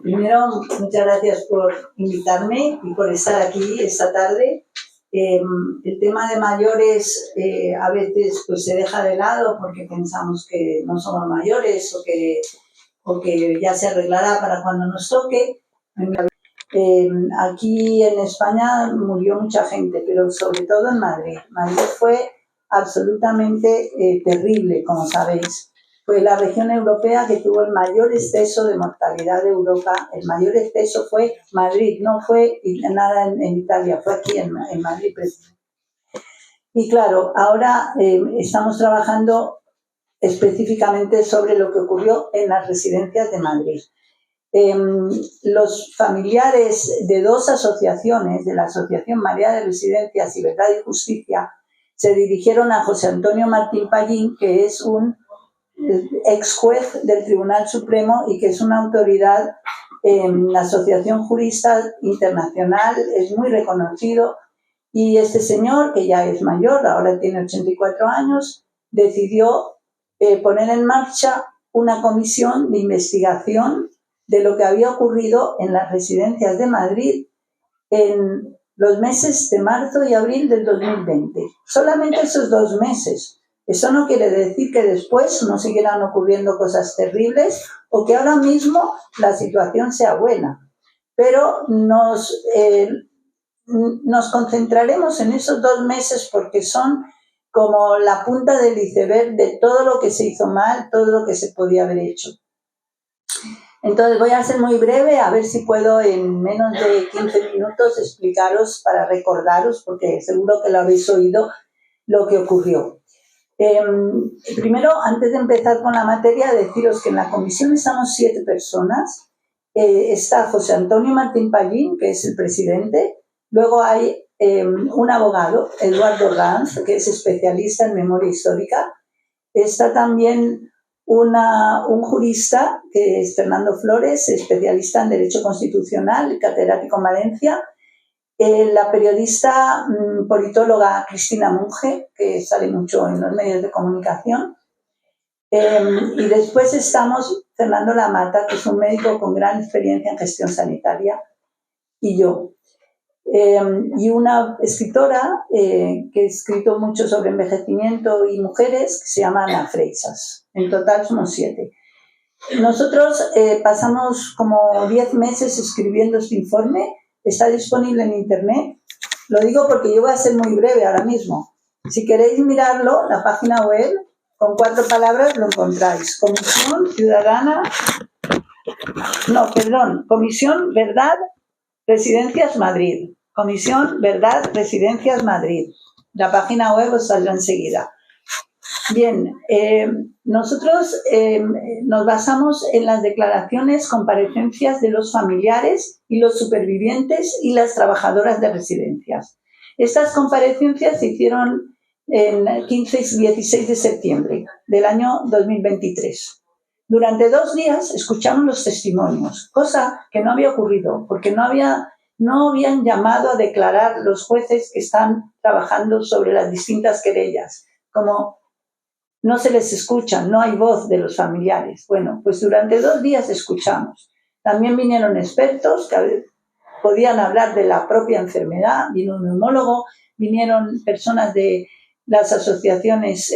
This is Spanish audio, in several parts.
Primero, muchas gracias por invitarme y por estar aquí esta tarde. El tema de mayores a veces pues se deja de lado porque pensamos que no somos mayores o que ya se arreglará para cuando nos toque. Aquí en España murió mucha gente, pero sobre todo en Madrid. Madrid fue absolutamente terrible, como sabéis. Fue la región europea que tuvo el mayor exceso de mortalidad de Europa. El mayor exceso fue Madrid, no fue nada en Italia, fue aquí en Madrid. Y claro, ahora estamos trabajando específicamente sobre lo que ocurrió en las residencias de Madrid. Los familiares de dos asociaciones, de la Asociación María de Residencias y Verdad y Justicia, se dirigieron a José Antonio Martín Pallín, que es un ex juez del Tribunal Supremo y que es una autoridad en la Asociación Jurista Internacional, es muy reconocido, y este señor, que ya es mayor, ahora tiene 84 años, decidió poner en marcha una comisión de investigación de lo que había ocurrido en las residencias de Madrid en los meses de marzo y abril del 2020. Solamente esos 2 meses. Eso no quiere decir que después no siguieran ocurriendo cosas terribles o que ahora mismo la situación sea buena. Pero nos concentraremos en esos 2 meses porque son como la punta del iceberg de todo lo que se hizo mal, todo lo que se podía haber hecho. Entonces voy a ser muy breve, a ver si puedo en menos de 15 minutos explicaros para recordaros, porque seguro que lo habéis oído, lo que ocurrió. Primero, antes de empezar con la materia, deciros que en la comisión estamos 7 personas. Está José Antonio Martín Pallín, que es el presidente. Luego hay un abogado, Eduardo Ranz, que es especialista en memoria histórica. Está también un jurista, que es Fernando Flores, especialista en Derecho Constitucional, catedrático en Valencia. La periodista politóloga Cristina Monge, que sale mucho en los medios de comunicación. Y después estamos Fernando Lamata, que es un médico con gran experiencia en gestión sanitaria, y yo. Y una escritora que ha escrito mucho sobre envejecimiento y mujeres, que se llama Ana Freixas. En total somos 7. Nosotros pasamos como 10 meses escribiendo este informe. Está disponible en internet. Lo digo porque yo voy a ser muy breve ahora mismo. Si queréis mirarlo, la página web, con 4 palabras lo encontráis. Comisión Verdad Residencias Madrid. Comisión Verdad Residencias Madrid. La página web os saldrá enseguida. Bien, nosotros nos basamos en las declaraciones, comparecencias de los familiares y los supervivientes y las trabajadoras de residencias. Estas comparecencias se hicieron el 15 y 16 de septiembre del año 2023. Durante 2 días escuchamos los testimonios, cosa que no había ocurrido, porque no habían llamado a declarar los jueces que están trabajando sobre las distintas querellas. Como no se les escucha, no hay voz de los familiares. Bueno, pues durante 2 días escuchamos. También vinieron expertos que podían hablar de la propia enfermedad, vino un neumólogo, vinieron personas de las asociaciones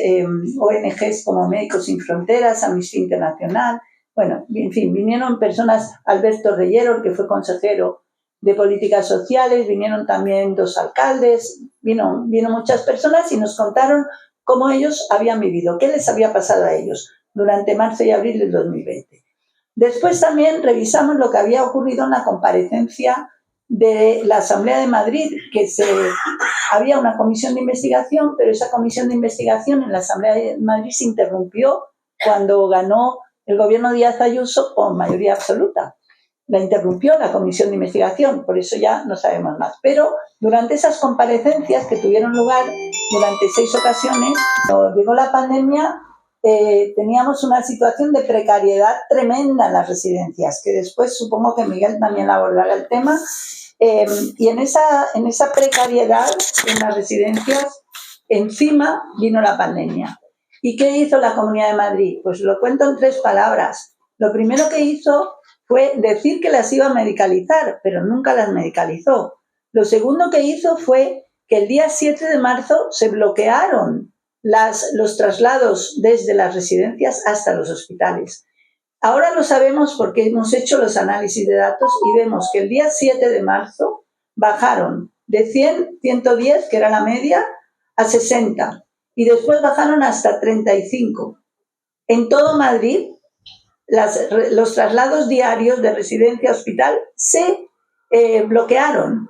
ONGs como Médicos Sin Fronteras, Amnistía Internacional, bueno, en fin, vinieron personas, Alberto Reyero, que fue consejero de Políticas Sociales, vinieron también 2 alcaldes, vino muchas personas y nos contaron cómo ellos habían vivido, qué les había pasado a ellos durante marzo y abril del 2020. Después también revisamos lo que había ocurrido en la comparecencia de la Asamblea de Madrid, había una comisión de investigación, pero esa comisión de investigación en la Asamblea de Madrid se interrumpió cuando ganó el gobierno Díaz Ayuso con mayoría absoluta. La interrumpió la comisión de investigación, por eso ya no sabemos más. Pero durante esas comparecencias que tuvieron lugar durante 6 ocasiones, cuando llegó la pandemia, teníamos una situación de precariedad tremenda en las residencias, que después supongo que Miguel también abordará el tema. Y en esa precariedad en las residencias, encima vino la pandemia. ¿Y qué hizo la Comunidad de Madrid? Pues lo cuento en 3 palabras. Lo primero que hizo fue decir que las iba a medicalizar, pero nunca las medicalizó. Lo segundo que hizo fue que el día 7 de marzo se bloquearon los traslados desde las residencias hasta los hospitales. Ahora lo sabemos porque hemos hecho los análisis de datos y vemos que el día 7 de marzo bajaron de 100, 110, que era la media, a 60 y después bajaron hasta 35. En todo Madrid, los traslados diarios de residencia a hospital se bloquearon.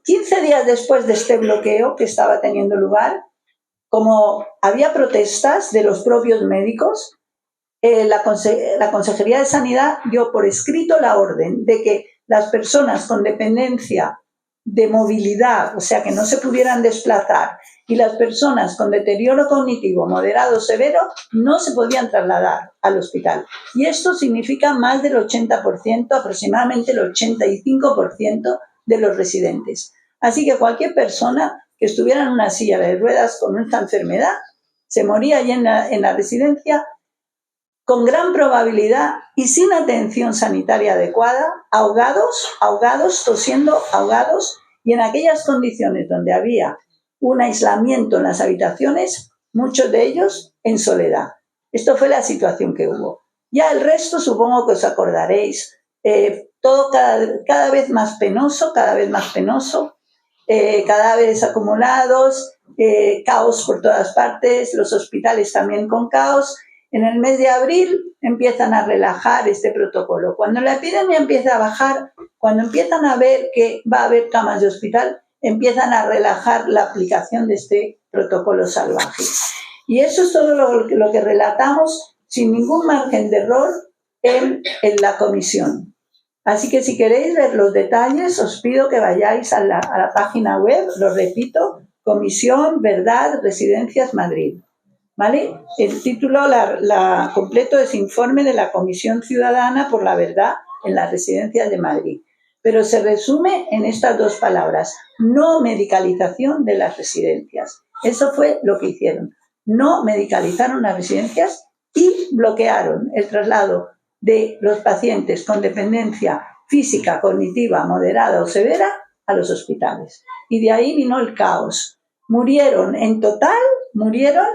15 días después de este bloqueo que estaba teniendo lugar, como había protestas de los propios médicos, la Consejería de Sanidad dio por escrito la orden de que las personas con dependencia de movilidad, o sea, que no se pudieran desplazar, y las personas con deterioro cognitivo moderado o severo no se podían trasladar al hospital. Y esto significa más del 80%, aproximadamente el 85% de los residentes. Así que cualquier persona que estuviera en una silla de ruedas con esta enfermedad se moría allí en la residencia con gran probabilidad y sin atención sanitaria adecuada, ahogados, tosiendo, ahogados, y en aquellas condiciones donde había un aislamiento en las habitaciones, muchos de ellos en soledad. Esto fue la situación que hubo. Ya el resto supongo que os acordaréis, todo cada vez más penoso, cadáveres acumulados, caos por todas partes, los hospitales también con caos. En el mes de abril empiezan a relajar este protocolo. Cuando la epidemia empieza a bajar, cuando empiezan a ver que va a haber camas de hospital, empiezan a relajar la aplicación de este protocolo salvaje. Y eso es todo lo que relatamos sin ningún margen de error en la comisión. Así que si queréis ver los detalles, os pido que vayáis a la página web, lo repito, Comisión Verdad Residencias Madrid. ¿Vale? El título completo es Informe de la Comisión Ciudadana por la Verdad en las Residencias de Madrid. Pero se resume en estas dos palabras: no medicalización de las residencias. Eso fue lo que hicieron. No medicalizaron las residencias y bloquearon el traslado de los pacientes con dependencia física, cognitiva, moderada o severa a los hospitales. Y de ahí vino el caos. En total, murieron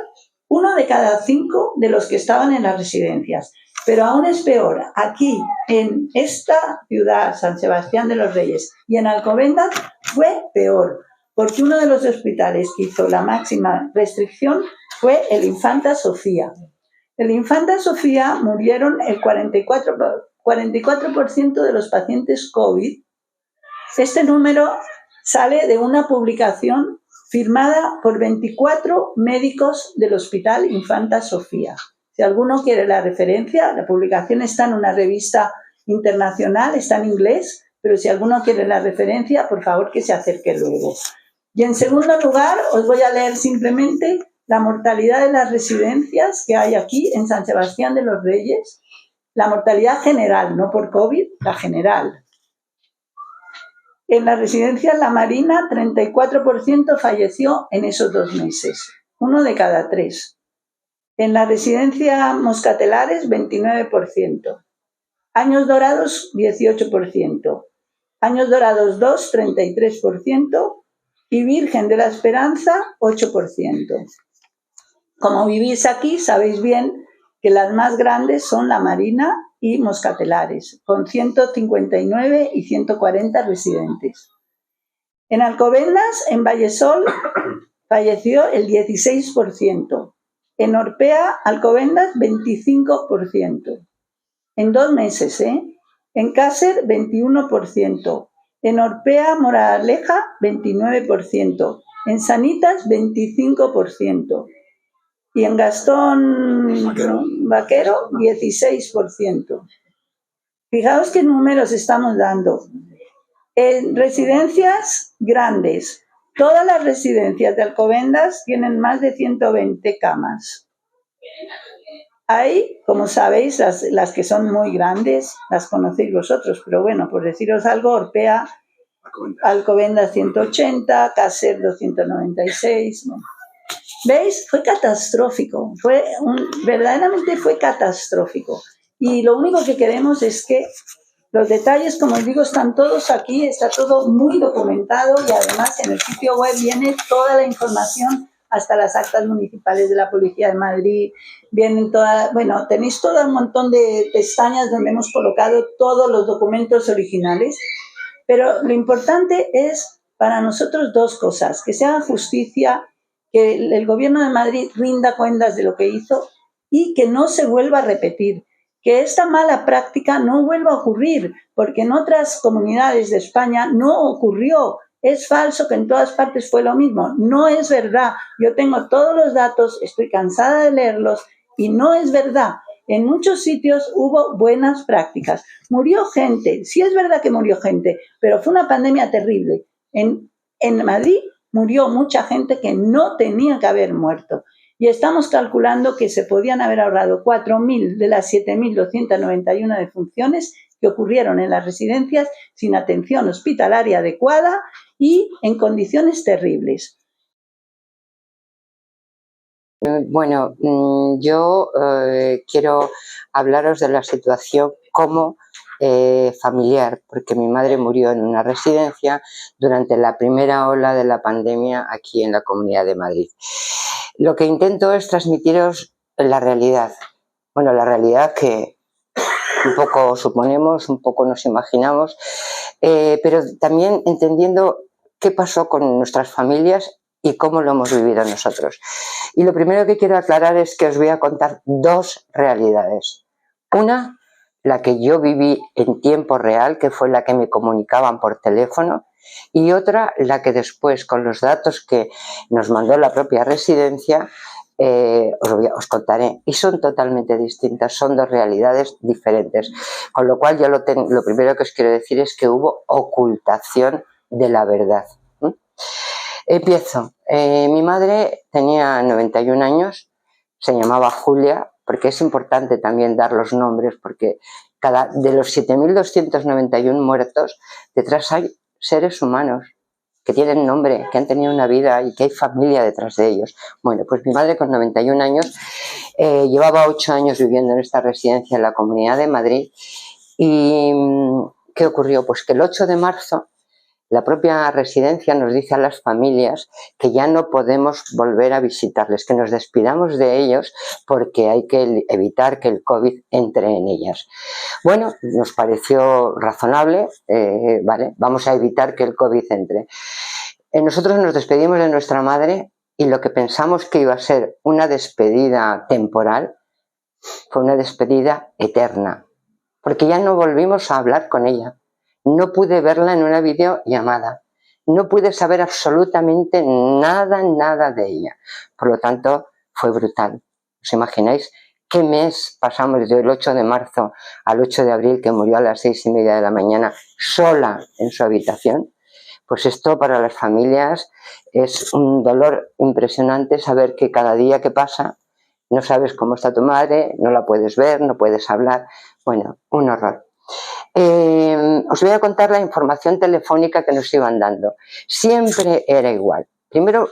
1 de cada 5 de los que estaban en las residencias. Pero aún es peor, aquí, en esta ciudad, San Sebastián de los Reyes, y en Alcobendas, fue peor, porque uno de los hospitales que hizo la máxima restricción fue el Infanta Sofía. El Infanta Sofía murieron el 44% de los pacientes COVID. Este número sale de una publicación firmada por 24 médicos del Hospital Infanta Sofía. Si alguno quiere la referencia, la publicación está en una revista internacional, está en inglés, pero si alguno quiere la referencia, por favor que se acerque luego. Y en segundo lugar, os voy a leer simplemente la mortalidad de las residencias que hay aquí en San Sebastián de los Reyes, la mortalidad general, no por COVID, la general. En la residencia La Marina, 34% falleció en esos 2 meses, 1 de cada 3. En la residencia Moscatelares, 29%. Años Dorados, 18%. Años Dorados 2, 33%. Y Virgen de la Esperanza, 8%. Como vivís aquí, sabéis bien que las más grandes son La Marina y Moscatelares, con 159 y 140 residentes. En Alcobendas, en Vallesol, falleció el 16%. En Orpea, Alcobendas, 25%. En 2 meses, En Cácer, 21%. En Orpea, Moraleja, 29%. En Sanitas, 25%. Y en Gastón Vaquero, 16%. Fijaos qué números estamos dando. En residencias grandes, todas las residencias de Alcobendas tienen más de 120 camas. Hay, como sabéis, las que son muy grandes, las conocéis vosotros, pero bueno, por deciros algo, Orpea, Alcobendas 180, Cácer 296. Bueno. ¿Veis? Fue catastrófico, verdaderamente fue catastrófico. y lo único que queremos es que los detalles, como os digo, están todos aquí, está todo muy documentado y además en el sitio web viene toda la información, hasta las actas municipales de la Policía de Madrid, vienen todas, bueno, tenéis todo un montón de pestañas donde hemos colocado todos los documentos originales, pero lo importante es para nosotros dos cosas: que se haga justicia, que el Gobierno de Madrid rinda cuentas de lo que hizo y que no se vuelva a repetir, que esta mala práctica no vuelva a ocurrir, porque en otras comunidades de España no ocurrió. Es falso que en todas partes fue lo mismo. No es verdad. Yo tengo todos los datos, estoy cansada de leerlos y no es verdad. En muchos sitios hubo buenas prácticas. Murió gente, sí es verdad que murió gente, pero fue una pandemia terrible. En Madrid murió mucha gente que no tenía que haber muerto. Y estamos calculando que se podían haber ahorrado 4.000 de las 7.291 defunciones que ocurrieron en las residencias sin atención hospitalaria adecuada y en condiciones terribles. Bueno, yo quiero hablaros de la situación como familiar, porque mi madre murió en una residencia durante la primera ola de la pandemia aquí en la Comunidad de Madrid. Lo que intento es transmitiros la realidad. Bueno, la realidad que un poco suponemos, un poco nos imaginamos, pero también entendiendo qué pasó con nuestras familias y cómo lo hemos vivido nosotros. Y lo primero que quiero aclarar es que os voy a contar dos realidades. Una, la que yo viví en tiempo real, que fue la que me comunicaban por teléfono, y otra, la que después, con los datos que nos mandó la propia residencia, os contaré. Y son totalmente distintas, son dos realidades diferentes. Con lo cual, yo lo primero que os quiero decir es que hubo ocultación de la verdad. Empiezo. Mi madre tenía 91 años, se llamaba Julia, porque es importante también dar los nombres, porque de los 7.291 muertos, detrás hay seres humanos que tienen nombre, que han tenido una vida y que hay familia detrás de ellos. Bueno, pues mi madre con 91 años llevaba 8 años viviendo en esta residencia en la Comunidad de Madrid. ¿Y qué ocurrió? Pues que el 8 de marzo la propia residencia nos dice a las familias que ya no podemos volver a visitarles, que nos despidamos de ellos porque hay que evitar que el COVID entre en ellas. Bueno, nos pareció razonable, vale, vamos a evitar que el COVID entre. Nosotros nos despedimos de nuestra madre y lo que pensamos que iba a ser una despedida temporal fue una despedida eterna, porque ya no volvimos a hablar con ella. No pude verla en una videollamada. No pude saber absolutamente nada de ella. Por lo tanto, fue brutal. ¿Os imagináis qué mes pasamos desde el 8 de marzo al 8 de abril, que murió a las 6:30 de la mañana, sola en su habitación? Pues esto para las familias es un dolor impresionante, saber que cada día que pasa no sabes cómo está tu madre, no la puedes ver, no puedes hablar. Bueno, un horror. Os voy a contar la información telefónica que nos iban dando. Siempre era igual. Primero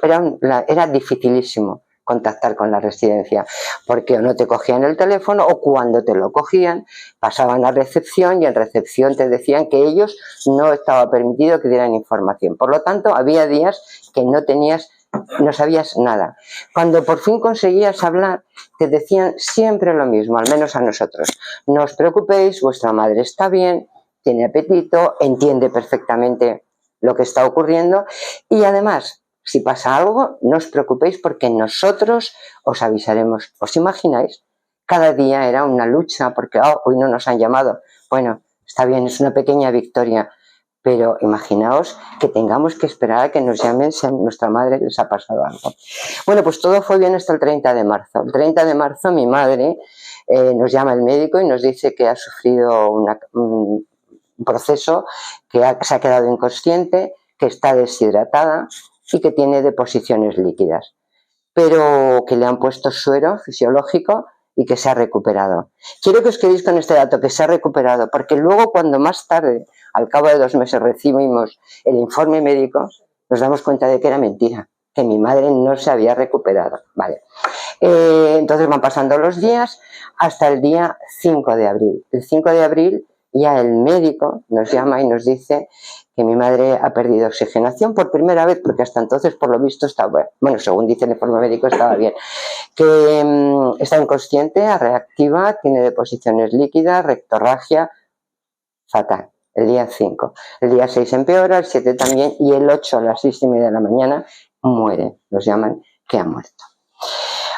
era dificilísimo contactar con la residencia, porque o no te cogían el teléfono o cuando te lo cogían pasaban a recepción y en recepción te decían que ellos no estaba permitido que dieran información. Por lo tanto, había días que no sabías nada. Cuando por fin conseguías hablar, te decían siempre lo mismo, al menos a nosotros. No os preocupéis, vuestra madre está bien, tiene apetito, entiende perfectamente lo que está ocurriendo y además, si pasa algo, no os preocupéis porque nosotros os avisaremos. ¿Os imagináis? Cada día era una lucha porque hoy no nos han llamado. Bueno, está bien, es una pequeña victoria. Pero imaginaos que tengamos que esperar a que nos llamen si a nuestra madre les ha pasado algo. Bueno, pues todo fue bien hasta el 30 de marzo. El 30 de marzo mi madre nos llama el médico y nos dice que ha sufrido un proceso, que se ha quedado inconsciente, que está deshidratada y que tiene deposiciones líquidas, pero que le han puesto suero fisiológico y que se ha recuperado. Quiero que os quedéis con este dato, que se ha recuperado, porque luego cuando más tarde, al cabo de 2 meses, recibimos el informe médico, nos damos cuenta de que era mentira, que mi madre no se había recuperado. Vale. Entonces van pasando los días hasta el día 5 de abril. El 5 de abril ya el médico nos llama y nos dice que mi madre ha perdido oxigenación por primera vez, porque hasta entonces, por lo visto, estaba, bueno, según dice el informe médico, estaba bien, que está inconsciente, reactiva, tiene deposiciones líquidas, rectorragia, fatal. El día 5. El día 6 empeora, el 7 también, y el 8 a las 6:30 de la mañana muere. Nos llaman que ha muerto.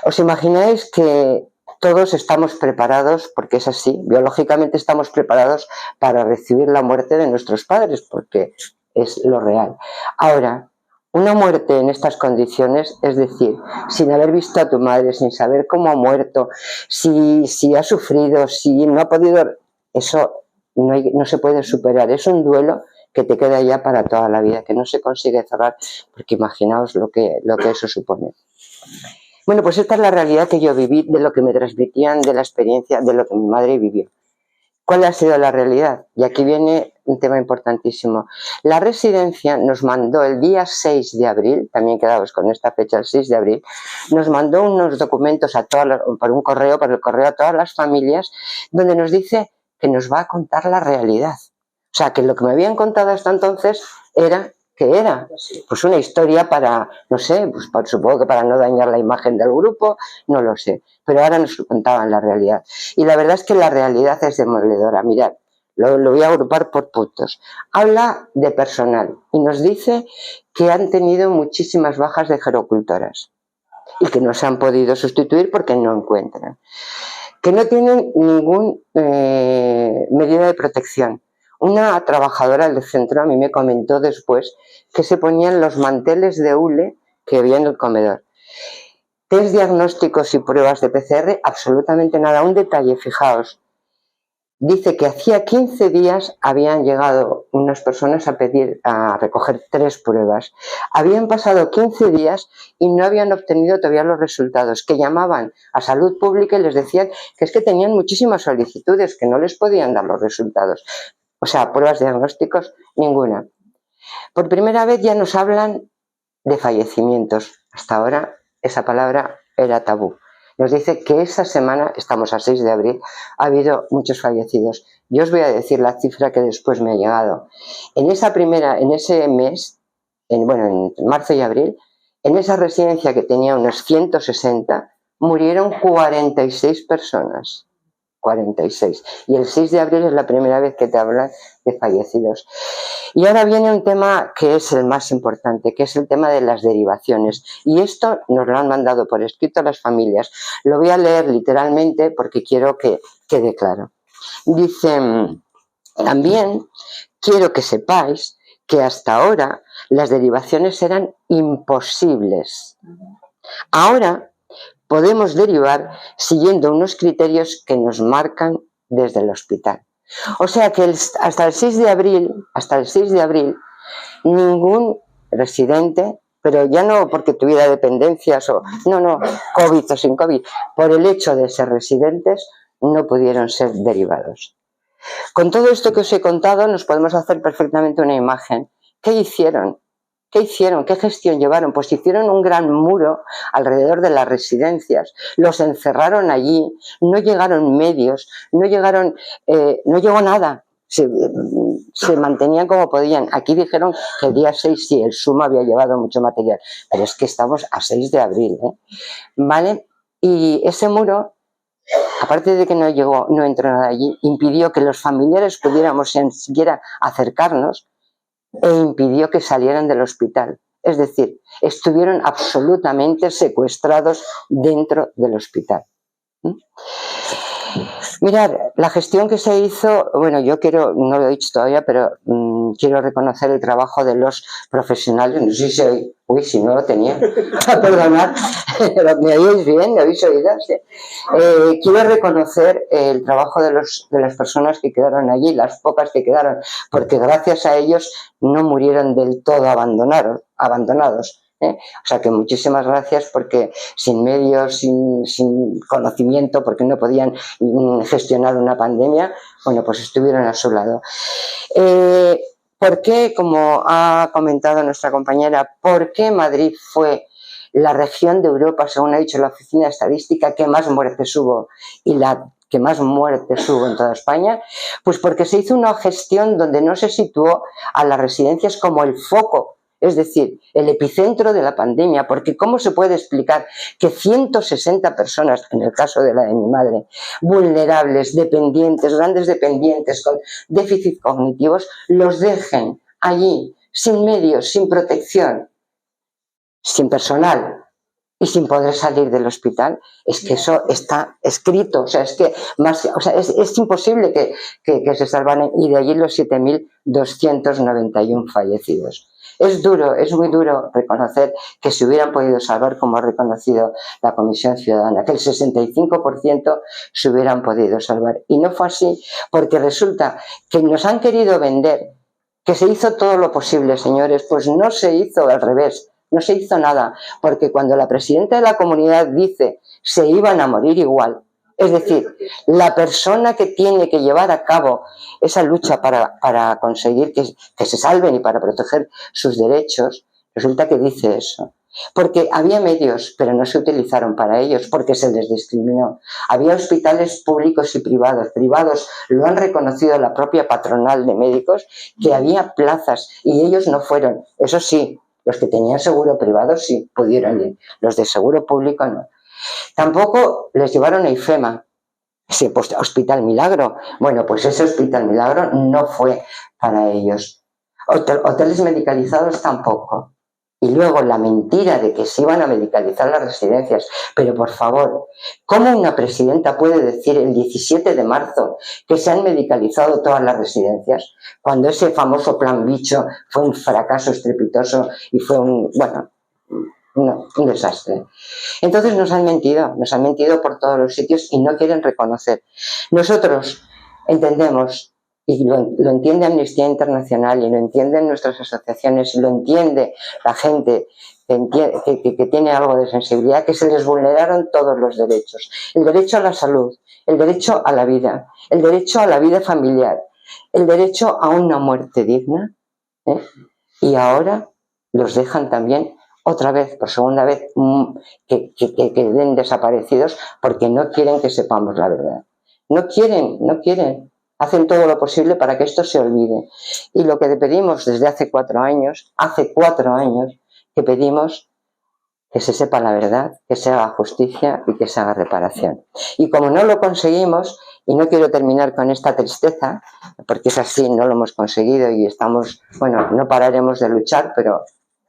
¿Os imagináis que todos estamos preparados, porque es así, biológicamente estamos preparados para recibir la muerte de nuestros padres, porque es lo real? Ahora, una muerte en estas condiciones, es decir, sin haber visto a tu madre, sin saber cómo ha muerto, si ha sufrido, si no ha podido, eso no se puede superar. Es un duelo que te queda ya para toda la vida, que no se consigue cerrar, porque imaginaos lo que eso supone. Bueno, pues esta es la realidad que yo viví, de lo que me transmitían, de la experiencia, de lo que mi madre vivió. ¿Cuál ha sido la realidad? Y aquí viene un tema importantísimo. La residencia nos mandó el día 6 de abril, también quedamos con esta fecha, el 6 de abril, nos mandó unos documentos por el correo a todas las familias, donde nos dice que nos va a contar la realidad. O sea, que lo que me habían contado hasta entonces era ¿qué era? Pues una historia para, no sé, pues supongo que para no dañar la imagen del grupo, no lo sé. Pero ahora nos contaban la realidad. Y la verdad es que la realidad es demoledora. Mirad, lo voy a agrupar por puntos. Habla de personal y nos dice que han tenido muchísimas bajas de gerocultoras y que no se han podido sustituir porque no encuentran. Que no tienen ningún medida de protección. Una trabajadora del centro a mí me comentó después que se ponían los manteles de hule que había en el comedor. Test diagnósticos y pruebas de PCR, absolutamente nada. Un detalle, fijaos. Dice que hacía 15 días habían llegado unas personas a recoger 3 pruebas. Habían pasado 15 días y no habían obtenido todavía los resultados, que llamaban a Salud Pública y les decían que es que tenían muchísimas solicitudes, que no les podían dar los resultados. O sea, pruebas diagnósticos, ninguna. Por primera vez ya nos hablan de fallecimientos. Hasta ahora esa palabra era tabú. Nos dice que esa semana, estamos a 6 de abril, ha habido muchos fallecidos. Yo os voy a decir la cifra que después me ha llegado. En ese mes, en marzo y abril, en esa residencia que tenía unos 160, murieron 46 personas. 46. Y el 6 de abril es la primera vez que te hablan de fallecidos. Y ahora viene un tema que es el más importante, que es el tema de las derivaciones. Y esto nos lo han mandado por escrito a las familias. Lo voy a leer literalmente porque quiero que quede claro. Dice, también quiero que sepáis que hasta ahora las derivaciones eran imposibles. Ahora podemos derivar siguiendo unos criterios que nos marcan desde el hospital. O sea que hasta el 6 de abril, ningún residente, pero ya no porque tuviera dependencias COVID o sin COVID, por el hecho de ser residentes, no pudieron ser derivados. Con todo esto que os he contado, nos podemos hacer perfectamente una imagen. ¿Qué hicieron? ¿Qué gestión llevaron? Pues hicieron un gran muro alrededor de las residencias, los encerraron allí, no llegaron medios, no llegó nada, se mantenían como podían. Aquí dijeron que el día 6 sí, el SUMA había llevado mucho material, pero es que estamos a 6 de abril, ¿vale? Y ese muro, aparte de que no entró nada allí, impidió que los familiares pudiéramos ni siquiera acercarnos, e impidió que salieran del hospital. Es decir, estuvieron absolutamente secuestrados dentro del hospital. Mirad, la gestión que se hizo, no lo he dicho todavía, pero quiero reconocer el trabajo de los profesionales. No sé si no lo tenía, perdonad, ¿me oís bien? ¿Me habéis oído? Sí. Quiero reconocer el trabajo de las personas que quedaron allí, las pocas que quedaron, porque gracias a ellos no murieron del todo abandonados. O sea que muchísimas gracias, porque sin medios, sin conocimiento, porque no podían gestionar una pandemia, pues estuvieron a su lado. ¿Por qué, como ha comentado nuestra compañera, por qué Madrid fue la región de Europa, según ha dicho la Oficina de Estadística, que más muertes hubo y la que más muertes hubo en toda España? Pues porque se hizo una gestión donde no se situó a las residencias como el foco, es decir, el epicentro de la pandemia, porque ¿cómo se puede explicar que 160 personas, en el caso de la de mi madre, vulnerables, dependientes, grandes dependientes con déficits cognitivos, los dejen allí, sin medios, sin protección, sin personal y sin poder salir del hospital? Es que eso está escrito, o sea, es que más, o sea, es imposible que se salvaran, y de allí los 7.291 fallecidos. Es duro, es muy duro reconocer que se hubieran podido salvar, como ha reconocido la Comisión Ciudadana, que el 65% se hubieran podido salvar. Y no fue así, porque resulta que nos han querido vender que se hizo todo lo posible, señores. Pues no se hizo, al revés. No se hizo nada, porque cuando la presidenta de la comunidad dice se iban a morir igual, es decir, la persona que tiene que llevar a cabo esa lucha para conseguir que se salven y para proteger sus derechos, resulta que dice eso. Porque había medios, pero no se utilizaron para ellos, porque se les discriminó. Había hospitales públicos y privados. Privados lo han reconocido la propia patronal de médicos, que había plazas y ellos no fueron. Eso sí, los que tenían seguro privado sí pudieron ir, los de seguro público no. Tampoco les llevaron a IFEMA, ese Hospital Milagro. Bueno, pues ese Hospital Milagro no fue para ellos. Hoteles medicalizados tampoco. Y luego la mentira de que se iban a medicalizar las residencias. Pero por favor, ¿cómo una presidenta puede decir el 17 de marzo que se han medicalizado todas las residencias, cuando ese famoso plan bicho fue un fracaso estrepitoso y fue un desastre? Entonces nos han mentido por todos los sitios y no quieren reconocer. Nosotros entendemos, y lo entiende Amnistía Internacional, y lo entienden nuestras asociaciones, y lo entiende la gente que tiene algo de sensibilidad, que se les vulneraron todos los derechos. El derecho a la salud, el derecho a la vida, el derecho a la vida familiar, el derecho a una muerte digna, ¿eh? Y ahora los dejan también otra vez, por segunda vez, que queden desaparecidos, porque no quieren que sepamos la verdad. No quieren. Hacen todo lo posible para que esto se olvide. Y lo que pedimos desde hace 4 años, que pedimos que se sepa la verdad, que se haga justicia y que se haga reparación. Y como no lo conseguimos, y no quiero terminar con esta tristeza, porque es así, no lo hemos conseguido y estamos, bueno, no pararemos de luchar, pero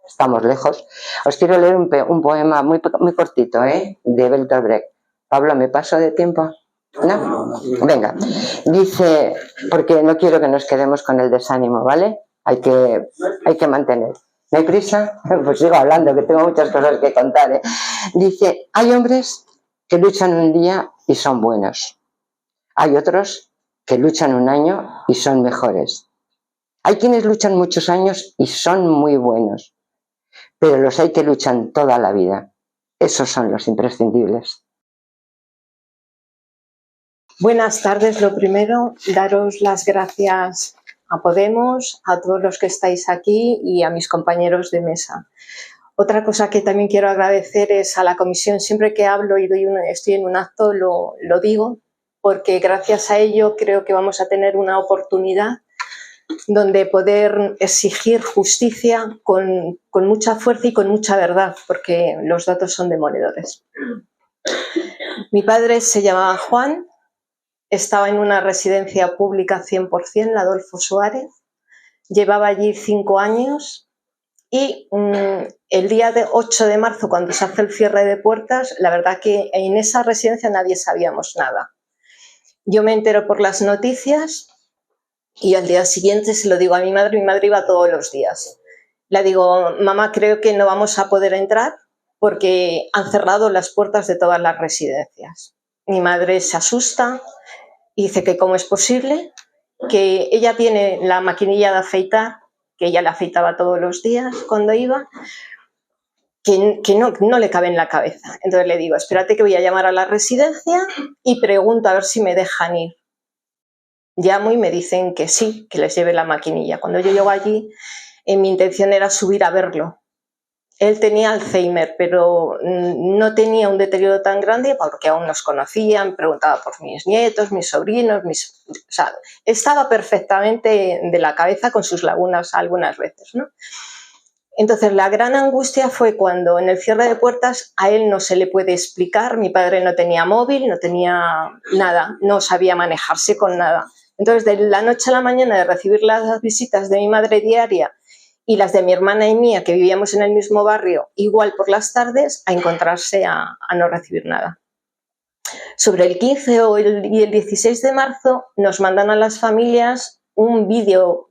estamos lejos. Os quiero leer un poema muy cortito, de Bertolt Brecht. Pablo, ¿me paso de tiempo? ¿No? Venga. Dice, porque no quiero que nos quedemos con el desánimo, ¿vale? Hay que mantener. ¿No hay prisa? Pues sigo hablando, que tengo muchas cosas que contar, Dice, hay hombres que luchan un día y son buenos. Hay otros que luchan un año y son mejores. Hay quienes luchan muchos años y son muy buenos. Pero los hay que luchan toda la vida. Esos son los imprescindibles. Buenas tardes. Lo primero, daros las gracias a Podemos, a todos los que estáis aquí y a mis compañeros de mesa. Otra cosa que también quiero agradecer es a la comisión. Siempre que hablo y estoy en un acto lo digo, porque gracias a ello creo que vamos a tener una oportunidad donde poder exigir justicia con mucha fuerza y con mucha verdad, porque los datos son demoledores. Mi padre se llamaba Juan. Estaba en una residencia pública 100%, la Adolfo Suárez. Llevaba allí 5 años y el día 8 de marzo, cuando se hace el cierre de puertas, la verdad que en esa residencia nadie sabíamos nada. Yo me entero por las noticias y al día siguiente se lo digo a mi madre iba todos los días. Le digo, mamá, creo que no vamos a poder entrar porque han cerrado las puertas de todas las residencias. Mi madre se asusta y dice que cómo es posible, que ella tiene la maquinilla de afeitar, que ella la afeitaba todos los días cuando iba, que no le cabe en la cabeza. Entonces le digo, espérate que voy a llamar a la residencia y pregunto a ver si me dejan ir. llamo y me dicen que sí, que les lleve la maquinilla. Cuando yo llego allí, mi intención era subir a verlo. Él tenía Alzheimer, pero no tenía un deterioro tan grande porque aún nos conocían, preguntaba por mis nietos, mis sobrinos, o sea, estaba perfectamente de la cabeza con sus lagunas algunas veces, ¿no? Entonces, la gran angustia fue cuando en el cierre de puertas a él no se le puede explicar, mi padre no tenía móvil, no tenía nada, no sabía manejarse con nada. Entonces, de la noche a la mañana de recibir las visitas de mi madre diaria y las de mi hermana y mía, que vivíamos en el mismo barrio, igual por las tardes, a encontrarse a no recibir nada. Sobre el 15 y el 16 de marzo nos mandan a las familias un vídeo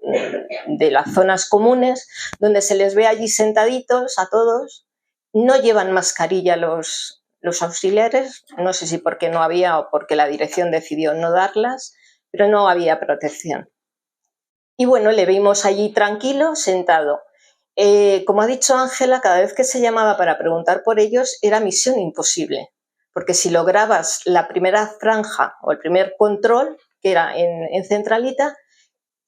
de las zonas comunes donde se les ve allí sentaditos a todos. No llevan mascarilla los auxiliares, no sé si porque no había o porque la dirección decidió no darlas, pero no había protección. Y bueno, le vimos allí tranquilo, sentado. Como ha dicho Ángela, cada vez que se llamaba para preguntar por ellos era misión imposible, porque si lograbas la primera franja o el primer control, que era en centralita,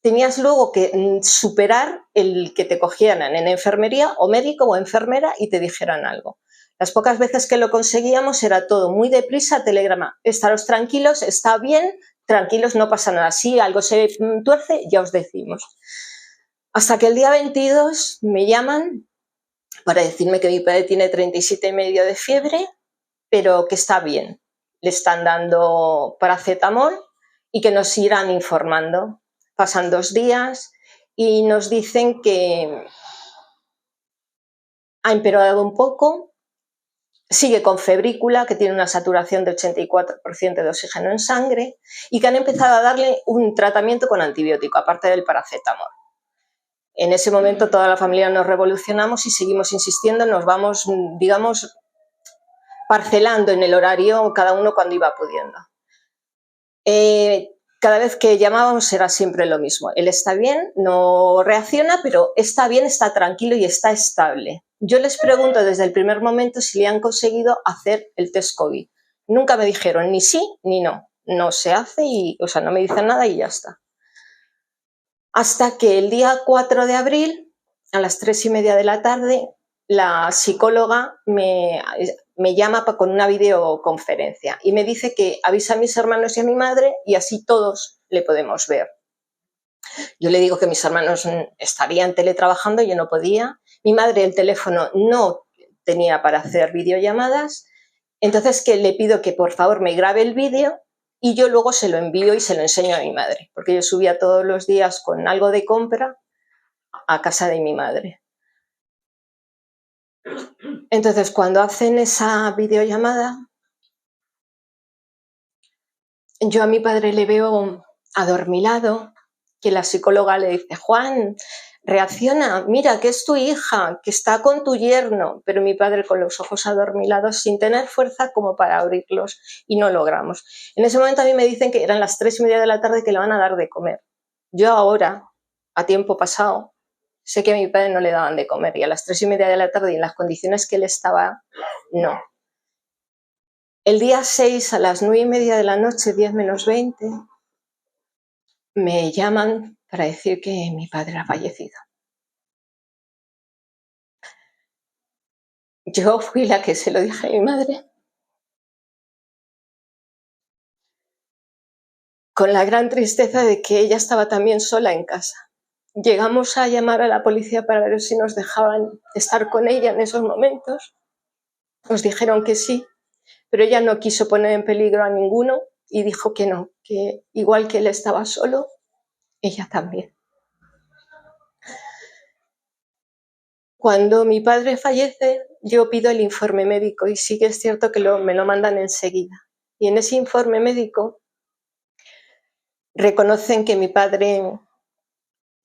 tenías luego que superar el que te cogieran en enfermería o médico o enfermera y te dijeran algo. Las pocas veces que lo conseguíamos era todo muy deprisa, telegrama, estaros tranquilos, está bien, tranquilos, no pasa nada. Si algo se tuerce, ya os decimos. Hasta que el día 22 me llaman para decirme que mi padre tiene 37,5 de fiebre, pero que está bien. Le están dando paracetamol y que nos irán informando. Pasan 2 días y nos dicen que ha empeorado un poco, sigue con febrícula, que tiene una saturación de 84% de oxígeno en sangre y que han empezado a darle un tratamiento con antibiótico, aparte del paracetamol. En ese momento toda la familia nos revolucionamos y seguimos insistiendo, nos vamos, digamos, parcelando en el horario cada uno cuando iba pudiendo. Cada vez que llamábamos era siempre lo mismo. Él está bien, no reacciona, pero está bien, está tranquilo y está estable. Yo les pregunto desde el primer momento si le han conseguido hacer el test COVID. Nunca me dijeron ni sí ni no. No se hace y, o sea, no me dicen nada y ya está. Hasta que el día 4 de abril, a las 3:30 de la tarde, la psicóloga me llama con una videoconferencia y me dice que avisa a mis hermanos y a mi madre y así todos le podemos ver. Yo le digo que mis hermanos estarían teletrabajando, yo no podía. Mi madre el teléfono no tenía para hacer videollamadas, entonces que le pido que por favor me grabe el vídeo y yo luego se lo envío y se lo enseño a mi madre, porque yo subía todos los días con algo de compra a casa de mi madre. Entonces, cuando hacen esa videollamada, yo a mi padre le veo adormilado, que la psicóloga le dice, Juan, reacciona, mira que es tu hija, que está con tu yerno, pero mi padre con los ojos adormilados sin tener fuerza como para abrirlos y no logramos. En ese momento a mí me dicen que eran las 3:30 de la tarde que le van a dar de comer. Yo ahora, a tiempo pasado, sé que a mi padre no le daban de comer y a las 3:30 de la tarde y en las condiciones que él estaba, no. El día 6 a las 9:30 de la noche, 10 menos 20, me llaman para decir que mi padre ha fallecido. Yo fui la que se lo dije a mi madre, con la gran tristeza de que ella estaba también sola en casa. Llegamos a llamar a la policía para ver si nos dejaban estar con ella en esos momentos. Nos dijeron que sí, pero ella no quiso poner en peligro a ninguno y dijo que no, que igual que él estaba solo, ella también. Cuando mi padre fallece, yo pido el informe médico y sí que es cierto que me lo mandan enseguida. Y en ese informe médico reconocen que mi padre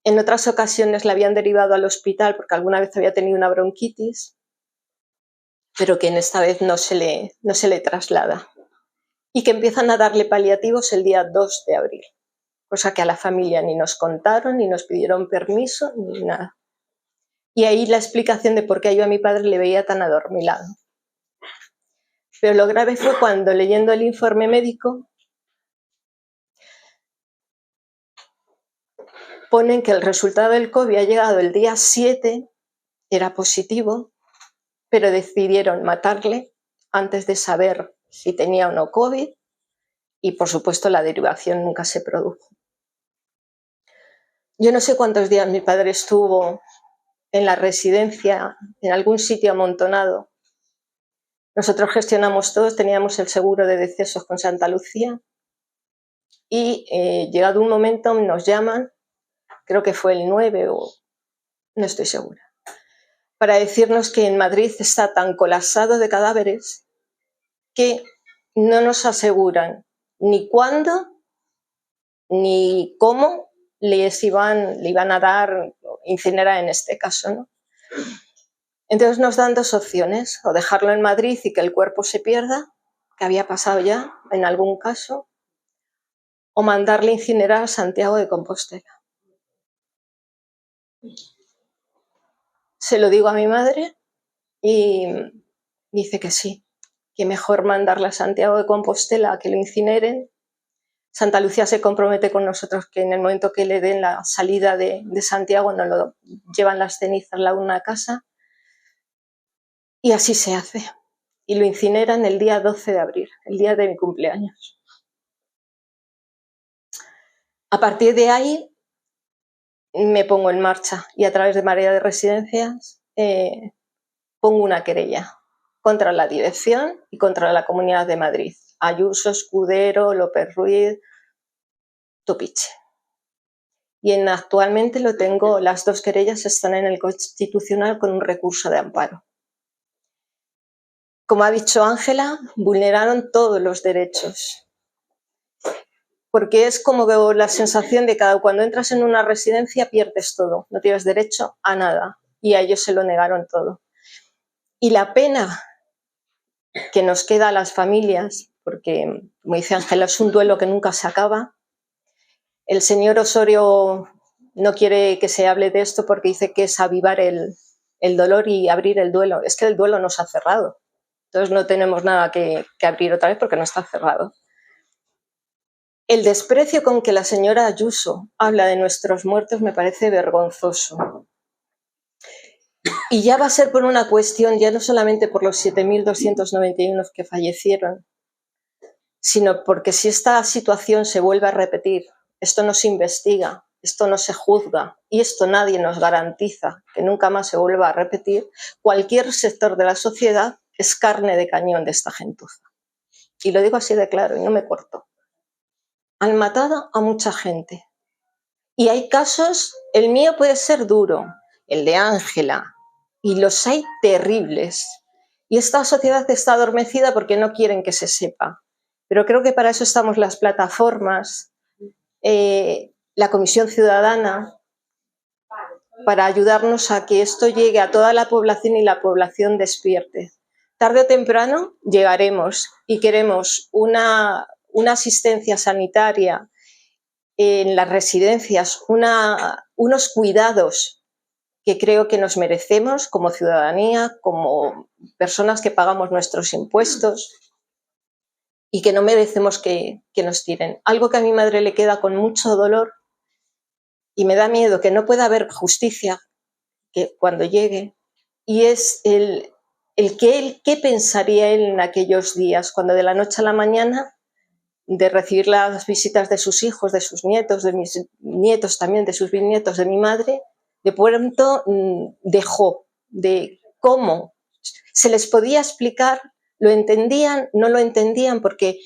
en otras ocasiones le habían derivado al hospital porque alguna vez había tenido una bronquitis, pero que en esta vez no se le traslada. Y que empiezan a darle paliativos el día 2 de abril, cosa que a la familia ni nos contaron, ni nos pidieron permiso, ni nada. Y ahí la explicación de por qué yo a mi padre le veía tan adormilado. Pero lo grave fue cuando, leyendo el informe médico, ponen que el resultado del COVID ha llegado el día 7, era positivo, pero decidieron matarle antes de saber si tenía o no COVID y, por supuesto, la derivación nunca se produjo. Yo no sé cuántos días mi padre estuvo en la residencia, en algún sitio amontonado. Nosotros gestionamos todos, teníamos el seguro de decesos con Santa Lucía y llegado un momento nos llaman, creo que fue el 9 o no estoy segura, para decirnos que en Madrid está tan colapsado de cadáveres que no nos aseguran ni cuándo ni cómo le iban a dar, incinerar en este caso, ¿no? Entonces nos dan dos opciones, o dejarlo en Madrid y que el cuerpo se pierda, que había pasado ya en algún caso, o mandarle incinerar a Santiago de Compostela. Se lo digo a mi madre y dice que sí, que mejor mandarla a Santiago de Compostela a que lo incineren. Santa Lucía se compromete con nosotros que en el momento que le den la salida de Santiago nos lo llevan las cenizas a una casa y así se hace. Y lo incineran el día 12 de abril, el día de mi cumpleaños. A partir de ahí me pongo en marcha y a través de Marea de Residencias pongo una querella contra la dirección y contra la Comunidad de Madrid. Ayuso, Escudero, López Ruiz, Topiche. Y actualmente lo tengo, las dos querellas están en el Constitucional con un recurso de amparo. Como ha dicho Ángela, vulneraron todos los derechos. Porque es como la sensación de que cuando entras en una residencia pierdes todo, no tienes derecho a nada. Y a ellos se lo negaron todo. Y la pena que nos queda a las familias, porque, como dice Ángela, es un duelo que nunca se acaba. El señor Osorio no quiere que se hable de esto porque dice que es avivar el dolor y abrir el duelo. Es que el duelo no se ha cerrado. Entonces no tenemos nada que abrir otra vez porque no está cerrado. El desprecio con que la señora Ayuso habla de nuestros muertos me parece vergonzoso. Y ya va a ser por una cuestión, ya no solamente por los 7.291 que fallecieron, sino porque si esta situación se vuelve a repetir, esto no se investiga, esto no se juzga y esto nadie nos garantiza que nunca más se vuelva a repetir, cualquier sector de la sociedad es carne de cañón de esta gentuza. Y lo digo así de claro y no me corto. Han matado a mucha gente. Y hay casos, el mío puede ser duro, el de Ángela, y los hay terribles. Y esta sociedad está adormecida porque no quieren que se sepa. Pero creo que para eso estamos las plataformas, la Comisión Ciudadana, para ayudarnos a que esto llegue a toda la población y la población despierte. Tarde o temprano llegaremos y queremos una asistencia sanitaria en las residencias, unos cuidados que creo que nos merecemos como ciudadanía, como personas que pagamos nuestros impuestos y que no merecemos que nos tiren. Algo que a mi madre le queda con mucho dolor y me da miedo que no pueda haber justicia que cuando llegue, y es qué pensaría él en aquellos días, cuando de la noche a la mañana, de recibir las visitas de sus hijos, de sus nietos, de mis nietos también, de sus bisnietos, de mi madre, de pronto dejó de cómo se les podía explicar, lo entendían, no lo entendían, porque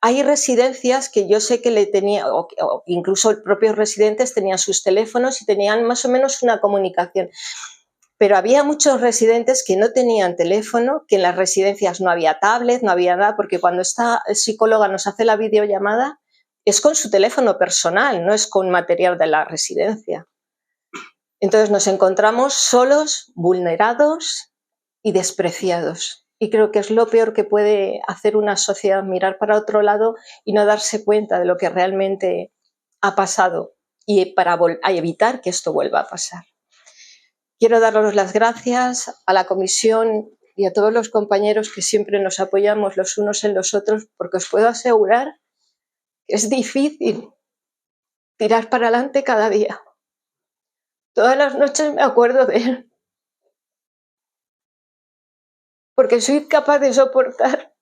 hay residencias que yo sé que le tenían, o incluso los propios residentes tenían sus teléfonos y tenían más o menos una comunicación. Pero había muchos residentes que no tenían teléfono, que en las residencias no había tablet, no había nada, porque cuando esta psicóloga nos hace la videollamada es con su teléfono personal, no es con material de la residencia. Entonces nos encontramos solos, vulnerados y despreciados. Y creo que es lo peor que puede hacer una sociedad, mirar para otro lado y no darse cuenta de lo que realmente ha pasado y para evitar que esto vuelva a pasar. Quiero daros las gracias a la comisión y a todos los compañeros que siempre nos apoyamos los unos en los otros, porque os puedo asegurar que es difícil tirar para adelante cada día. Todas las noches me acuerdo de él, porque soy capaz de soportar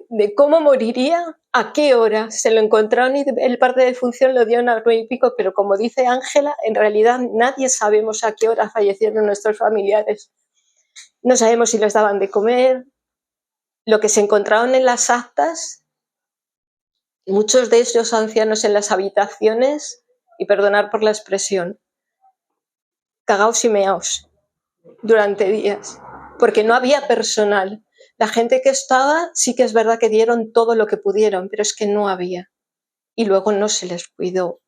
de cómo moriría, a qué hora. Se lo encontraron y el parte de defunción lo dio a 9:30, pero como dice Ángela, en realidad nadie sabemos a qué hora fallecieron nuestros familiares. No sabemos si les daban de comer. Lo que se encontraron en las actas, muchos de esos ancianos en las habitaciones, y perdonar por la expresión, cagaos y meaos durante días, porque no había personal. La gente que estaba, sí que es verdad que dieron todo lo que pudieron, pero es que no había. Y luego no se les cuidó.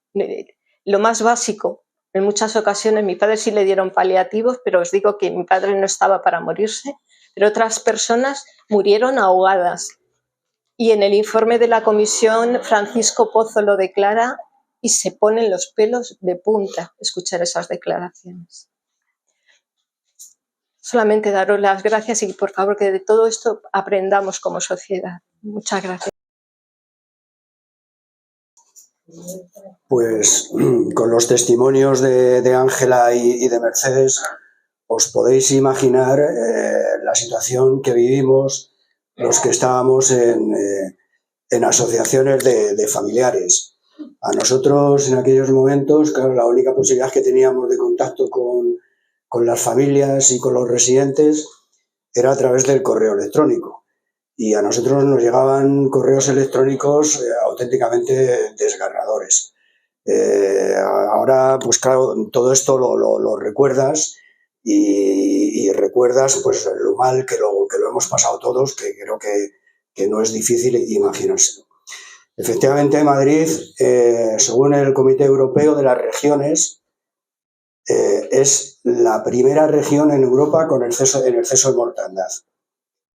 Lo más básico, en muchas ocasiones, mi padre sí le dieron paliativos, pero os digo que mi padre no estaba para morirse, pero otras personas murieron ahogadas. Y en el informe de la comisión, Francisco Pozo lo declara y se ponen los pelos de punta escuchar esas declaraciones. Solamente daros las gracias y por favor que de todo esto aprendamos como sociedad. Muchas gracias. Pues con los testimonios de Ángela y de Mercedes os podéis imaginar la situación que vivimos los que estábamos en asociaciones de familiares. A nosotros en aquellos momentos, claro, la única posibilidad que teníamos de contacto con las familias y con los residentes era a través del correo electrónico. Y a nosotros nos llegaban correos electrónicos auténticamente desgarradores. Ahora, pues claro, todo esto lo recuerdas y recuerdas pues lo mal que lo hemos pasado todos, que creo que no es difícil imaginárselo. Efectivamente, Madrid, según el Comité Europeo de las Regiones, es la primera región en Europa con exceso de mortandad.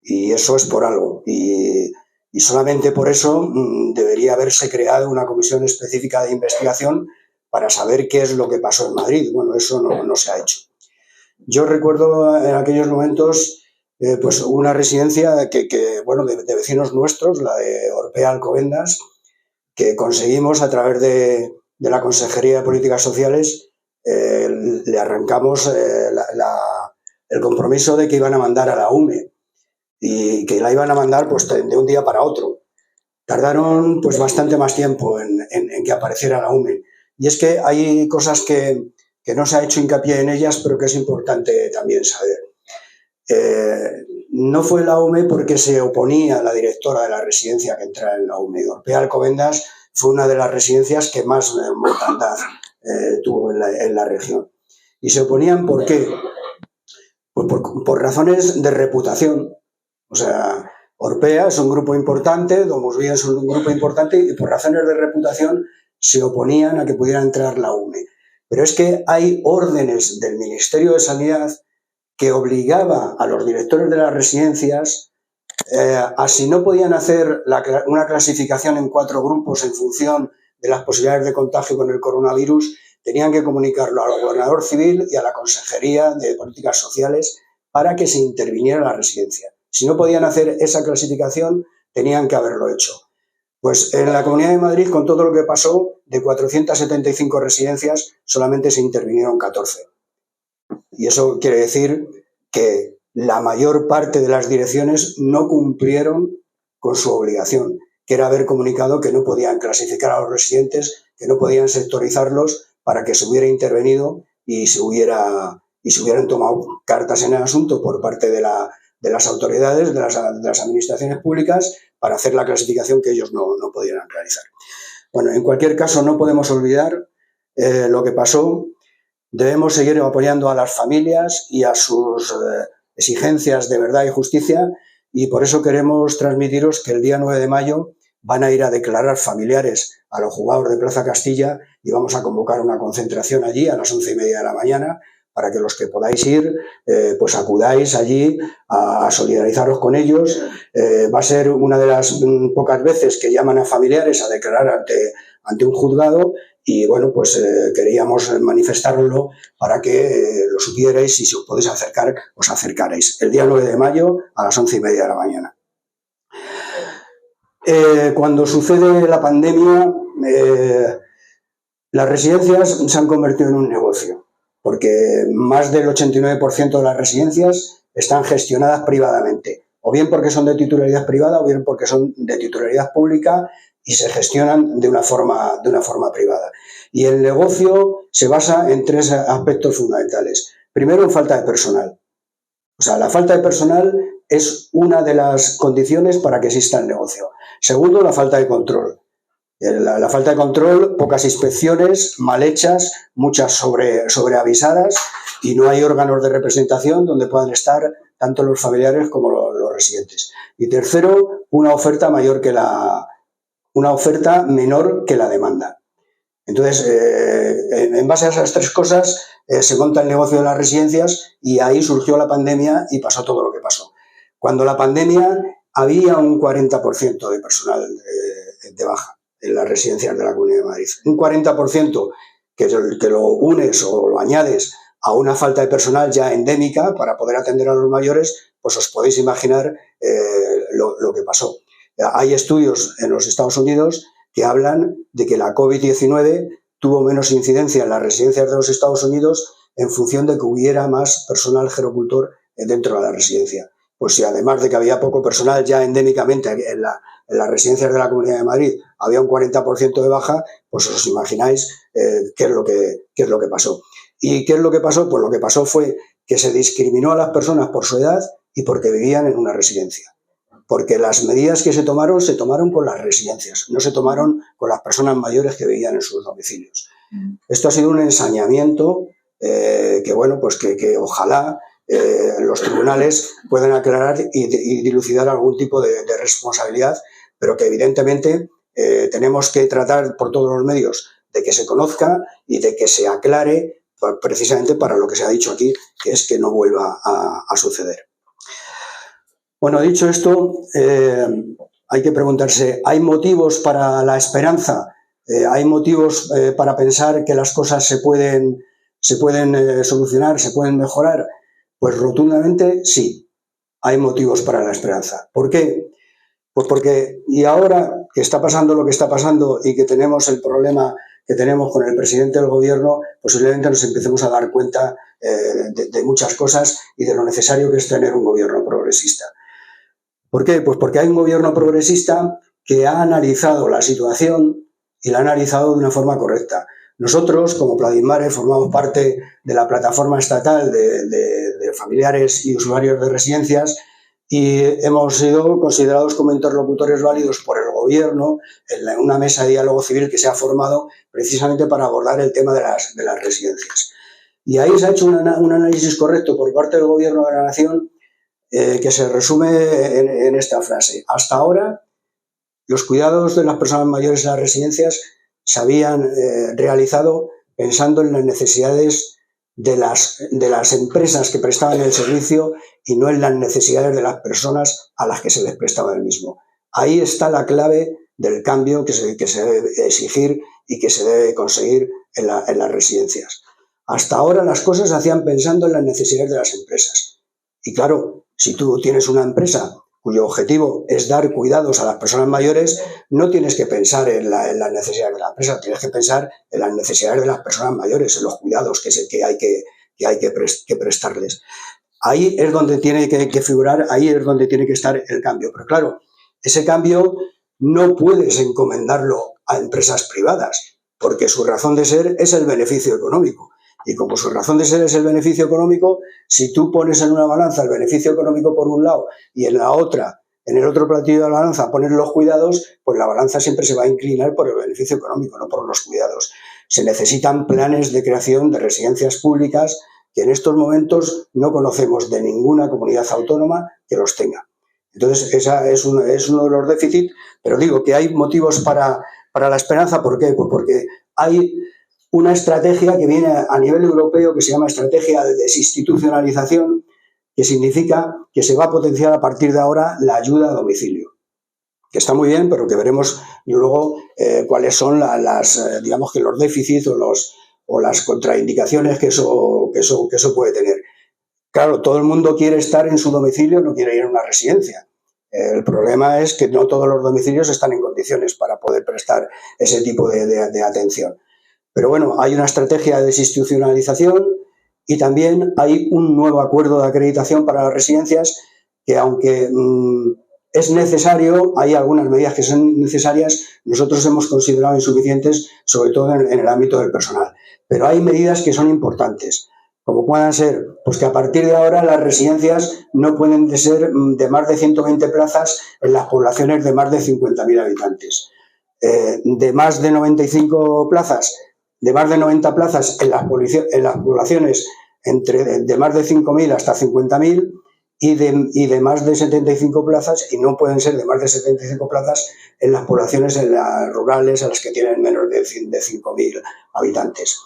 Y eso es por algo. Y solamente por eso debería haberse creado una comisión específica de investigación para saber qué es lo que pasó en Madrid. Bueno, eso no se ha hecho. Yo recuerdo en aquellos momentos pues una residencia bueno, de vecinos nuestros, la de Orpea Alcobendas, que conseguimos a través de la Consejería de Políticas Sociales, le arrancamos el compromiso de que iban a mandar a la UME y que la iban a mandar pues de un día para otro. Tardaron pues bastante más tiempo en que apareciera la UME. Y es que hay cosas que no se ha hecho hincapié en ellas, pero que es importante también saber. No fue la UME porque se oponía la directora de la residencia que entrara en la UME. Orpea Alcobendas fue una de las residencias que más mortandad tuvo en la región. ¿Y se oponían por qué? Pues por razones de reputación. O sea, Orpea es un grupo importante, Domus Vía es un grupo importante y por razones de reputación se oponían a que pudiera entrar la UME. Pero es que hay órdenes del Ministerio de Sanidad que obligaba a los directores de las residencias a si no podían hacer una clasificación en 4 grupos en función de las posibilidades de contagio con el coronavirus, tenían que comunicarlo al gobernador civil y a la Consejería de Políticas Sociales para que se interviniera en la residencia. Si no podían hacer esa clasificación, tenían que haberlo hecho. Pues en la Comunidad de Madrid, con todo lo que pasó, de 475 residencias, solamente se intervinieron 14. Y eso quiere decir que la mayor parte de las direcciones no cumplieron con su obligación, que era haber comunicado que no podían clasificar a los residentes, que no podían sectorizarlos para que se hubiera intervenido y se hubieran tomado cartas en el asunto por parte de las autoridades, de las administraciones públicas, para hacer la clasificación que ellos no podían realizar. Bueno, en cualquier caso, no podemos olvidar lo que pasó. Debemos seguir apoyando a las familias y a sus exigencias de verdad y justicia, y por eso queremos transmitiros que el día 9 de mayo van a ir a declarar familiares a los juzgados de Plaza Castilla y vamos a convocar una concentración allí a las 11:30 de la mañana para que los que podáis ir, pues acudáis allí a solidarizaros con ellos. Va a ser una de las pocas veces que llaman a familiares a declarar ante un juzgado y, bueno, pues queríamos manifestároslo para que lo supierais y si os podéis acercar, os acercaréis. El día 9 de mayo a las 11:30 de la mañana. Cuando sucede la pandemia, las residencias se han convertido en un negocio. porque más del 89% de las residencias están gestionadas privadamente, o bien porque son de titularidad privada o bien porque son de titularidad pública y se gestionan de una forma privada. Y el negocio se basa en 3 aspectos fundamentales. Primero, en falta de personal. O sea, la falta de personal es una de las condiciones para que exista el negocio. Segundo, la falta de control. La falta de control, pocas inspecciones, mal hechas, muchas sobreavisadas, y no hay órganos de representación donde puedan estar tanto los familiares como los residentes. Y tercero, una oferta menor que la demanda. Entonces, en base a esas 3 cosas, se monta el negocio de las residencias, y ahí surgió la pandemia y pasó todo lo que pasó. Cuando la pandemia había un 40% de personal de baja en las residencias de la Comunidad de Madrid. Un 40% que lo unes o lo añades a una falta de personal ya endémica para poder atender a los mayores, pues os podéis imaginar lo que pasó. Hay estudios en los Estados Unidos que hablan de que la COVID-19 tuvo menos incidencia en las residencias de los Estados Unidos en función de que hubiera más personal gerocultor dentro de la residencia. Pues si además de que había poco personal ya endémicamente en las residencias de la Comunidad de Madrid había un 40% de baja, pues os imagináis qué es lo que pasó. ¿Y qué es lo que pasó? Pues lo que pasó fue que se discriminó a las personas por su edad y porque vivían en una residencia. Porque las medidas que se tomaron con las residencias, no se tomaron con las personas mayores que vivían en sus domicilios. Esto ha sido un ensañamiento que ojalá los tribunales puedan aclarar y dilucidar algún tipo de responsabilidad, pero que evidentemente tenemos que tratar por todos los medios de que se conozca y de que se aclare, precisamente para lo que se ha dicho aquí, que es que no vuelva a suceder. Bueno, dicho esto, hay que preguntarse, ¿hay motivos para la esperanza? ¿Hay motivos para pensar que las cosas se pueden solucionar, se pueden mejorar? Pues rotundamente sí, hay motivos para la esperanza. ¿Por qué? Pues porque, y ahora que está pasando lo que está pasando y que tenemos el problema que tenemos con el presidente del gobierno, posiblemente nos empecemos a dar cuenta de muchas cosas y de lo necesario que es tener un gobierno progresista. ¿Por qué? Pues porque hay un gobierno progresista que ha analizado la situación y la ha analizado de una forma correcta. Nosotros, como Pladimare, formamos parte de la plataforma estatal de familiares y usuarios de residencias y hemos sido considerados como interlocutores válidos por el gobierno en una mesa de diálogo civil que se ha formado precisamente para abordar el tema de las residencias. Y ahí se ha hecho un análisis correcto por parte del gobierno de la nación que se resume en esta frase. Hasta ahora, los cuidados de las personas mayores en las residencias se habían realizado pensando en las necesidades de las empresas que prestaban el servicio y no en las necesidades de las personas a las que se les prestaba el mismo. Ahí está la clave del cambio que se debe exigir y que se debe conseguir en las residencias. Hasta ahora las cosas se hacían pensando en las necesidades de las empresas. Y claro, si tú tienes una empresa cuyo objetivo es dar cuidados a las personas mayores, no tienes que pensar en las necesidades de la empresa, tienes que pensar en las necesidades de las personas mayores, en los cuidados que hay que prestarles. Ahí es donde tiene que figurar, ahí es donde tiene que estar el cambio. Pero claro, ese cambio no puedes encomendarlo a empresas privadas, porque su razón de ser es el beneficio económico. Y como su razón de ser es el beneficio económico, si tú pones en una balanza el beneficio económico por un lado y en la otra, en el otro platillo de la balanza, pones los cuidados, pues la balanza siempre se va a inclinar por el beneficio económico, no por los cuidados. Se necesitan planes de creación de residencias públicas que en estos momentos no conocemos de ninguna comunidad autónoma que los tenga. Entonces, esa es uno de los déficits, pero digo que hay motivos para la esperanza. ¿Por qué? Pues porque hay una estrategia que viene a nivel europeo que se llama estrategia de desinstitucionalización, que significa que se va a potenciar a partir de ahora la ayuda a domicilio. Que está muy bien, pero que veremos luego cuáles son digamos que los déficits o las contraindicaciones que eso puede tener. Claro, todo el mundo quiere estar en su domicilio, no quiere ir a una residencia. El problema es que no todos los domicilios están en condiciones para poder prestar ese tipo de atención. Pero bueno, hay una estrategia de desinstitucionalización Y también hay un nuevo acuerdo de acreditación para las residencias que, aunque es necesario, hay algunas medidas que son necesarias, nosotros hemos considerado insuficientes, sobre todo en el ámbito del personal. Pero hay medidas que son importantes, como puedan ser, pues que a partir de ahora las residencias no pueden ser de más de 120 plazas en las poblaciones de más de 50.000 habitantes. De más de 95 plazas, de más de 90 plazas en las poblaciones de más de 5.000 hasta 50.000 y de más de 75 plazas, y no pueden ser de más de 75 plazas en las poblaciones rurales, a las que tienen menos de 5.000 habitantes.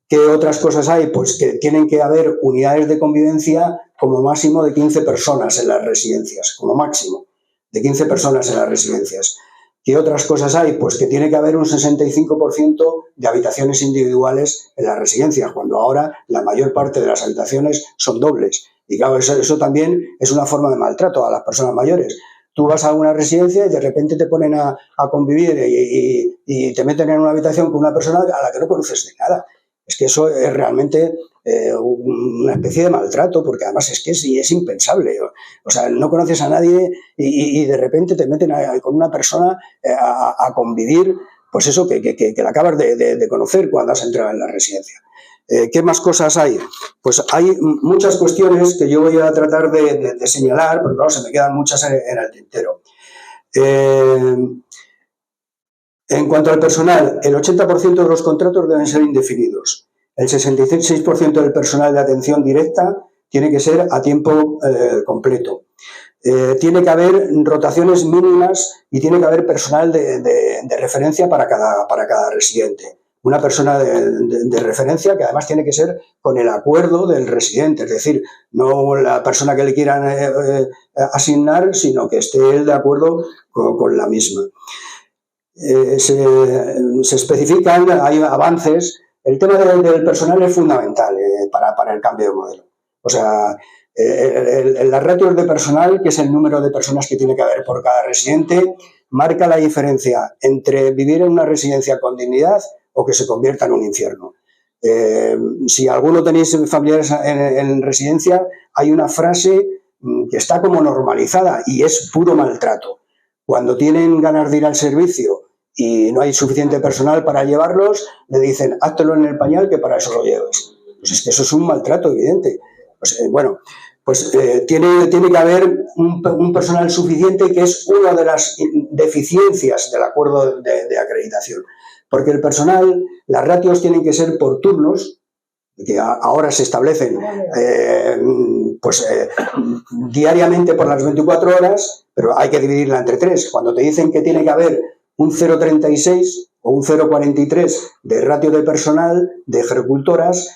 ¿Qué otras cosas hay? Pues que tienen que haber unidades de convivencia como máximo de 15 personas en las residencias, como máximo de 15 personas en las residencias. ¿Qué otras cosas hay? Pues que tiene que haber un 65% de habitaciones individuales en las residencias, cuando ahora la mayor parte de las habitaciones son dobles. Y claro, eso también es una forma de maltrato a las personas mayores. Tú vas a una residencia y de repente te ponen a convivir y te meten en una habitación con una persona a la que no conoces de nada. Es que eso es realmente una especie de maltrato, porque además es que es impensable. O sea, no conoces a nadie y de repente te meten con una persona a convivir, pues eso que la acabas de conocer cuando has entrado en la residencia. ¿Qué más cosas hay? Pues hay muchas cuestiones que yo voy a tratar de señalar, porque claro, se me quedan muchas en el tintero. En cuanto al personal, el 80% de los contratos deben ser indefinidos. El 66% del personal de atención directa tiene que ser a tiempo completo. Tiene que haber rotaciones mínimas y tiene que haber personal de referencia para cada residente. Una persona de referencia que además tiene que ser con el acuerdo del residente, es decir, no la persona que le quieran asignar, sino que esté él de acuerdo con la misma. Se especifican, hay avances. El tema del personal es fundamental para el cambio de modelo. O sea, las ratios de personal, que es el número de personas que tiene que haber por cada residente, marca la diferencia entre vivir en una residencia con dignidad o que se convierta en un infierno. Si alguno tenéis familiares en residencia, hay una frase que está como normalizada y es puro maltrato. Cuando tienen ganas de ir al servicio y no hay suficiente personal para llevarlos, le dicen, háztelo en el pañal que para eso lo lleves. Pues es que eso es un maltrato evidente. Pues tiene que haber un personal suficiente, que es una de las deficiencias del acuerdo de acreditación. Porque el personal, las ratios tienen que ser por turnos, que ahora se establecen diariamente por las 24 horas, pero hay que dividirla entre 3. Cuando te dicen que tiene que haber un 0,36 o un 0,43 de ratio de personal de gerocultoras,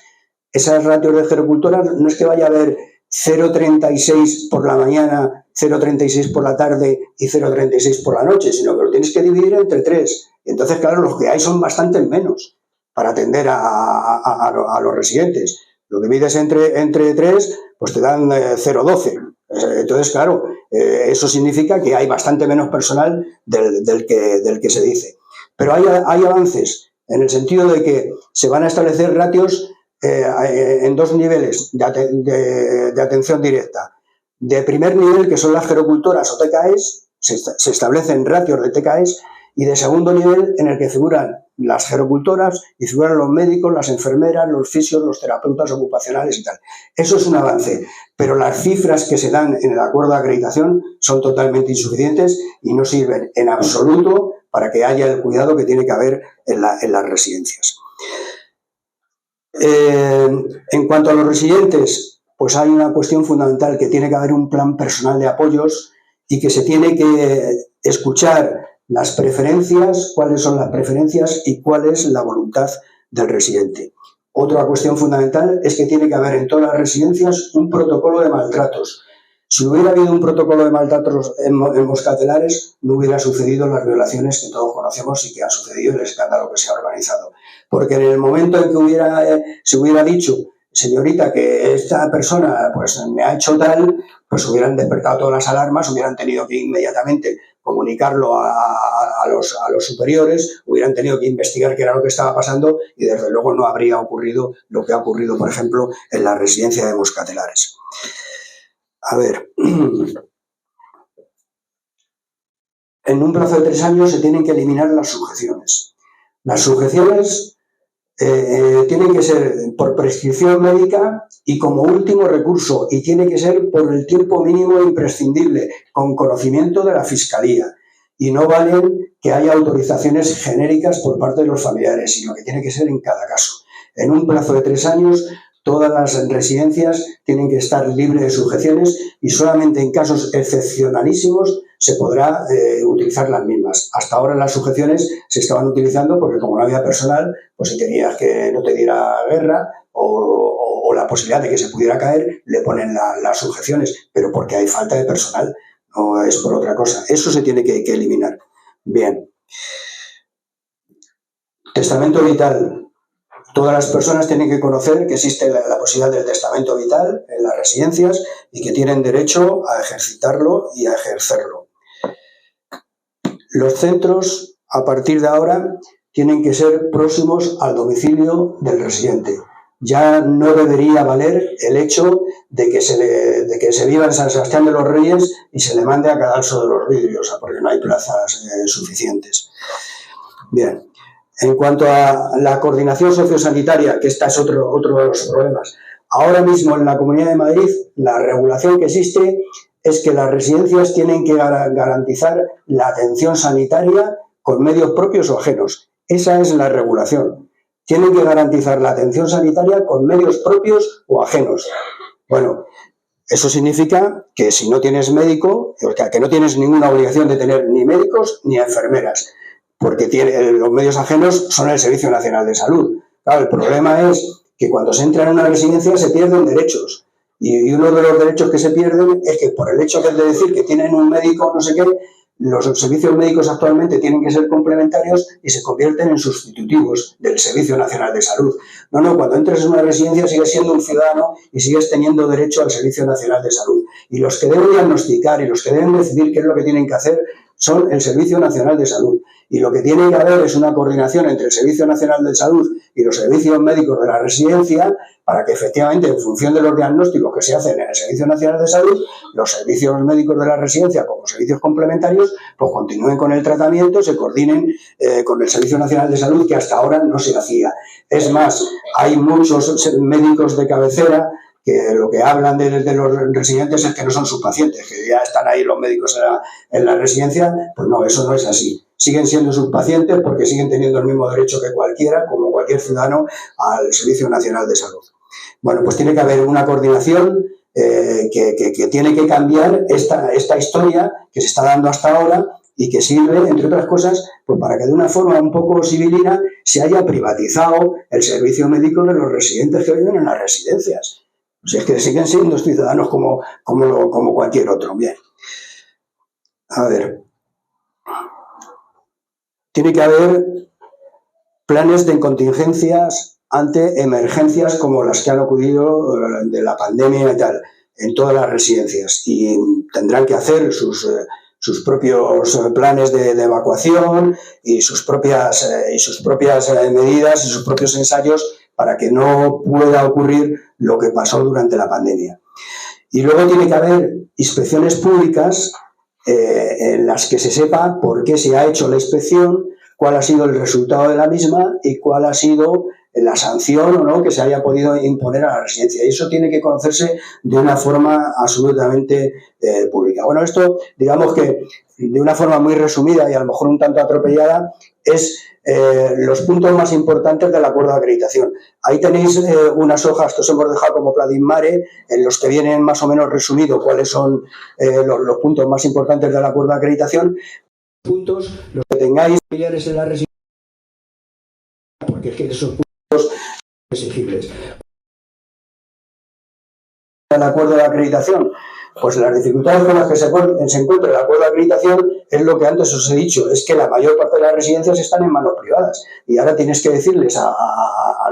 esas ratios de gerocultoras no es que vaya a haber 0,36 por la mañana, 0,36 por la tarde y 0,36 por la noche, sino que lo tienes que dividir entre 3. Entonces, claro, los que hay son bastante menos para atender a los residentes. Lo divides entre 3, pues te dan 0,12. Entonces, claro, eso significa que hay bastante menos personal del que se dice. Pero hay avances en el sentido de que se van a establecer ratios en 2 niveles de atención directa. De primer nivel, que son las gerocultoras o TKEs, se establecen ratios de TKEs, y de segundo nivel, en el que figuran las gerocultoras y figuran los médicos, las enfermeras, los fisios, los terapeutas ocupacionales y tal. Eso es un avance, pero las cifras que se dan en el acuerdo de acreditación son totalmente insuficientes y no sirven en absoluto para que haya el cuidado que tiene que haber en las residencias. En cuanto a los residentes, pues hay una cuestión fundamental, que tiene que haber un plan personal de apoyos y que se tiene que escuchar las preferencias, cuáles son las preferencias y cuál es la voluntad del residente. Otra cuestión fundamental es que tiene que haber en todas las residencias un protocolo de maltratos. Si hubiera habido un protocolo de maltratos en Moscatelares, no hubiera sucedido las violaciones que todos conocemos y que han sucedido, el escándalo que se ha organizado. Porque en el momento en que se hubiera dicho, señorita, que esta persona pues me ha hecho tal, pues hubieran despertado todas las alarmas, hubieran tenido que inmediatamente comunicarlo a los superiores, hubieran tenido que investigar qué era lo que estaba pasando y desde luego no habría ocurrido lo que ha ocurrido, por ejemplo, en la residencia de Moscatelares. A ver, en un plazo de 3 años se tienen que eliminar las sujeciones. Las sujeciones tienen que ser por prescripción médica y como último recurso, y tiene que ser por el tiempo mínimo imprescindible, con conocimiento de la Fiscalía. Y no valen que haya autorizaciones genéricas por parte de los familiares, sino que tiene que ser en cada caso. En un plazo de 3 años, todas las residencias tienen que estar libres de sujeciones y solamente en casos excepcionalísimos se podrá utilizar las mismas. Hasta ahora las sujeciones se estaban utilizando porque como no había personal, pues si tenías que no te diera guerra o la posibilidad de que se pudiera caer, le ponen las sujeciones, pero porque hay falta de personal, no es por otra cosa. Eso se tiene que eliminar. Bien. Testamento vital. Todas las personas tienen que conocer que existe la posibilidad del testamento vital en las residencias y que tienen derecho a ejercitarlo y a ejercerlo. Los centros, a partir de ahora, tienen que ser próximos al domicilio del residente. Ya no debería valer el hecho de que se viva en San Sebastián de los Reyes y se le mande a Cadalso de los Vidrios, porque no hay plazas suficientes. Bien. En cuanto a la coordinación sociosanitaria, que esta es otro de los problemas, ahora mismo en la Comunidad de Madrid la regulación que existe es que las residencias tienen que garantizar la atención sanitaria con medios propios o ajenos. Esa es la regulación. Tienen que garantizar la atención sanitaria con medios propios o ajenos. Bueno, eso significa que si no tienes médico, o sea, que no tienes ninguna obligación de tener ni médicos ni enfermeras, porque los medios ajenos son el Servicio Nacional de Salud. Claro, el problema es que cuando se entra en una residencia se pierden derechos. Y uno de los derechos que se pierden es que por el hecho de decir que tienen un médico no sé qué, los servicios médicos actualmente tienen que ser complementarios y se convierten en sustitutivos del Servicio Nacional de Salud. No, cuando entres en una residencia sigues siendo un ciudadano y sigues teniendo derecho al Servicio Nacional de Salud. Y los que deben diagnosticar y los que deben decidir qué es lo que tienen que hacer son el Servicio Nacional de Salud. Y lo que tiene que haber es una coordinación entre el Servicio Nacional de Salud y los servicios médicos de la residencia para que efectivamente, en función de los diagnósticos que se hacen en el Servicio Nacional de Salud, los servicios médicos de la residencia como servicios complementarios pues continúen con el tratamiento, se coordinen con el Servicio Nacional de Salud, que hasta ahora no se hacía. Es más, hay muchos médicos de cabecera que lo que hablan de los residentes es que no son sus pacientes, que ya están ahí los médicos en la residencia. Pues no, eso no es así. Siguen siendo sus pacientes porque siguen teniendo el mismo derecho que cualquiera, como cualquier ciudadano, al Servicio Nacional de Salud. Bueno, pues tiene que haber una coordinación que tiene que cambiar esta historia que se está dando hasta ahora y que sirve, entre otras cosas, pues para que de una forma un poco sibilina se haya privatizado el servicio médico de los residentes que viven en las residencias. O sea, es que siguen siendo ciudadanos como cualquier otro. Bien. A ver. Tiene que haber planes de contingencias ante emergencias como las que han ocurrido de la pandemia y tal, en todas las residencias. Y tendrán que hacer sus propios planes de evacuación y sus propias medidas y sus propios ensayos para que no pueda ocurrir lo que pasó durante la pandemia. Y luego tiene que haber inspecciones públicas en las que se sepa por qué se ha hecho la inspección, cuál ha sido el resultado de la misma y cuál ha sido la sanción o no que se haya podido imponer a la residencia. Y eso tiene que conocerse de una forma absolutamente pública. Bueno, esto, digamos que de una forma muy resumida y a lo mejor un tanto atropellada, es los puntos más importantes del acuerdo de acreditación. Ahí tenéis unas hojas que os hemos dejado como pladismare, en los que vienen más o menos resumidos cuáles son los puntos más importantes del acuerdo de acreditación. Puntos, los que tengáis familiares en la residencia, porque es que esos puntos son exigibles. El acuerdo de acreditación, pues las dificultades con las que se encuentra el acuerdo de acreditación es lo que antes os he dicho, es que la mayor parte de las residencias están en manos privadas y ahora tienes que decirles a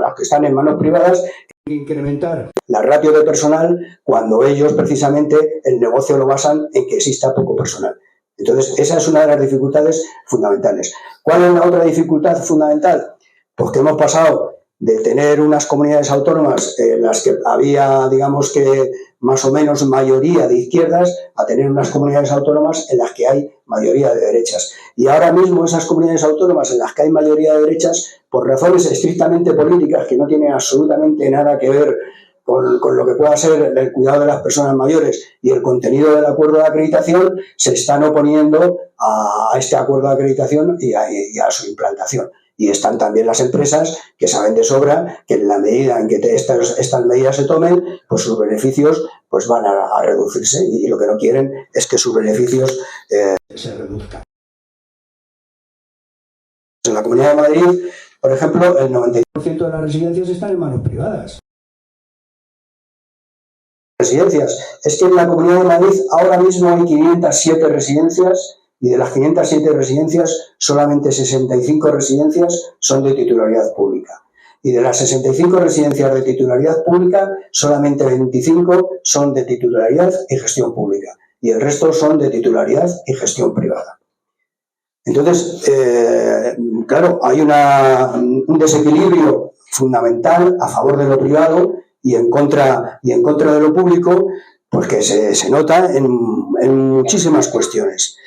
las que están en manos privadas que hay que incrementar la ratio de personal cuando ellos precisamente el negocio lo basan en que exista poco personal. Entonces, esa es una de las dificultades fundamentales. ¿Cuál es la otra dificultad fundamental? Pues que hemos pasado de tener unas comunidades autónomas en las que había, digamos que, más o menos mayoría de izquierdas, a tener unas comunidades autónomas en las que hay mayoría de derechas. Y ahora mismo esas comunidades autónomas en las que hay mayoría de derechas, por razones estrictamente políticas que no tienen absolutamente nada que ver con lo que pueda ser el cuidado de las personas mayores y el contenido del acuerdo de acreditación, se están oponiendo a este acuerdo de acreditación y a su implantación. Y están también las empresas que saben de sobra que en la medida en que estas medidas se tomen, pues sus beneficios pues van a reducirse, y lo que no quieren es que sus beneficios se reduzcan. En la Comunidad de Madrid, por ejemplo, el 90% de las residencias están en manos privadas. Residencias. Es que en la Comunidad de Madrid ahora mismo hay 507 residencias, y de las 507 residencias, solamente 65 residencias son de titularidad pública. Y de las 65 residencias de titularidad pública, solamente 25 son de titularidad y gestión pública. Y el resto son de titularidad y gestión privada. Entonces, claro, hay un desequilibrio fundamental a favor de lo privado y en contra de lo público, pues que se nota en muchísimas cuestiones.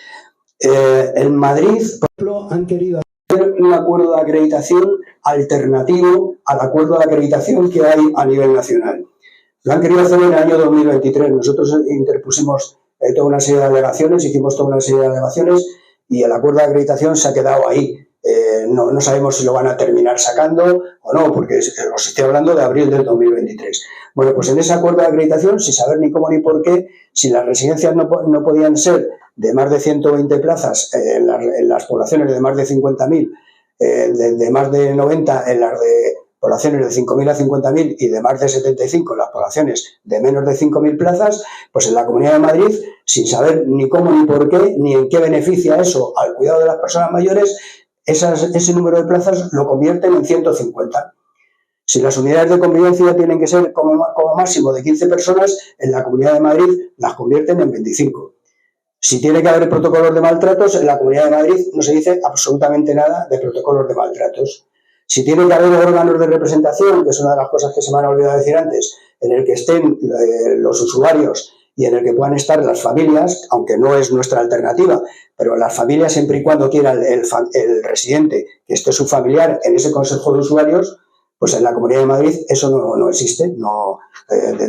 En Madrid, por ejemplo, han querido hacer un acuerdo de acreditación alternativo al acuerdo de acreditación que hay a nivel nacional. Lo han querido hacer en el año 2023. Nosotros interpusimos toda una serie de alegaciones, hicimos toda una serie de alegaciones, y el acuerdo de acreditación se ha quedado ahí. No sabemos si lo van a terminar sacando o no, porque os estoy hablando de abril del 2023. Bueno, pues en ese acuerdo de acreditación, sin saber ni cómo ni por qué, si las residencias no podían ser de más de 120 plazas en las poblaciones de más de 50.000, de más de 90 en las de poblaciones de 5.000 a 50.000 y de más de 75 en las poblaciones de menos de 5.000 plazas, pues en la Comunidad de Madrid, sin saber ni cómo ni por qué, ni en qué beneficia eso al cuidado de las personas mayores, ese número de plazas lo convierten en 150. Si las unidades de convivencia tienen que ser como máximo de 15 personas, en la Comunidad de Madrid las convierten en 25. Si tiene que haber protocolos de maltratos, en la Comunidad de Madrid no se dice absolutamente nada de protocolos de maltratos. Si tiene que haber órganos de representación, que es una de las cosas que se me han olvidado decir antes, en el que estén los usuarios y en el que puedan estar las familias, aunque no es nuestra alternativa, pero las familias, siempre y cuando quiera el residente que esté su familiar en ese consejo de usuarios, pues en la Comunidad de Madrid eso no existe,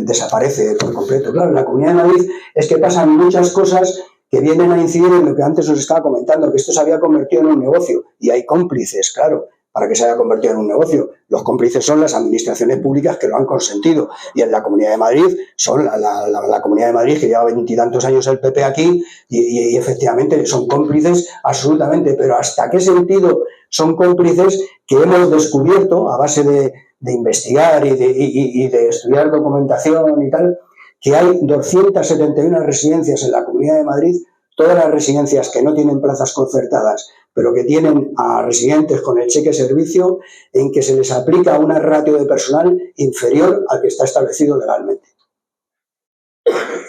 desaparece por completo. Claro, en la Comunidad de Madrid es que pasan muchas cosas que vienen a incidir en lo que antes os estaba comentando, que esto se había convertido en un negocio, y hay cómplices, claro, para que se haya convertido en un negocio. Los cómplices son las administraciones públicas que lo han consentido, y en la Comunidad de Madrid son la Comunidad de Madrid, que lleva 20 y tantos años el PP aquí, y efectivamente son cómplices absolutamente, pero ¿hasta qué sentido son cómplices? Que hemos descubierto a base de investigar y de estudiar documentación y tal, que hay 271 residencias en la Comunidad de Madrid, todas las residencias que no tienen plazas concertadas, pero que tienen a residentes con el cheque servicio, en que se les aplica una ratio de personal inferior al que está establecido legalmente.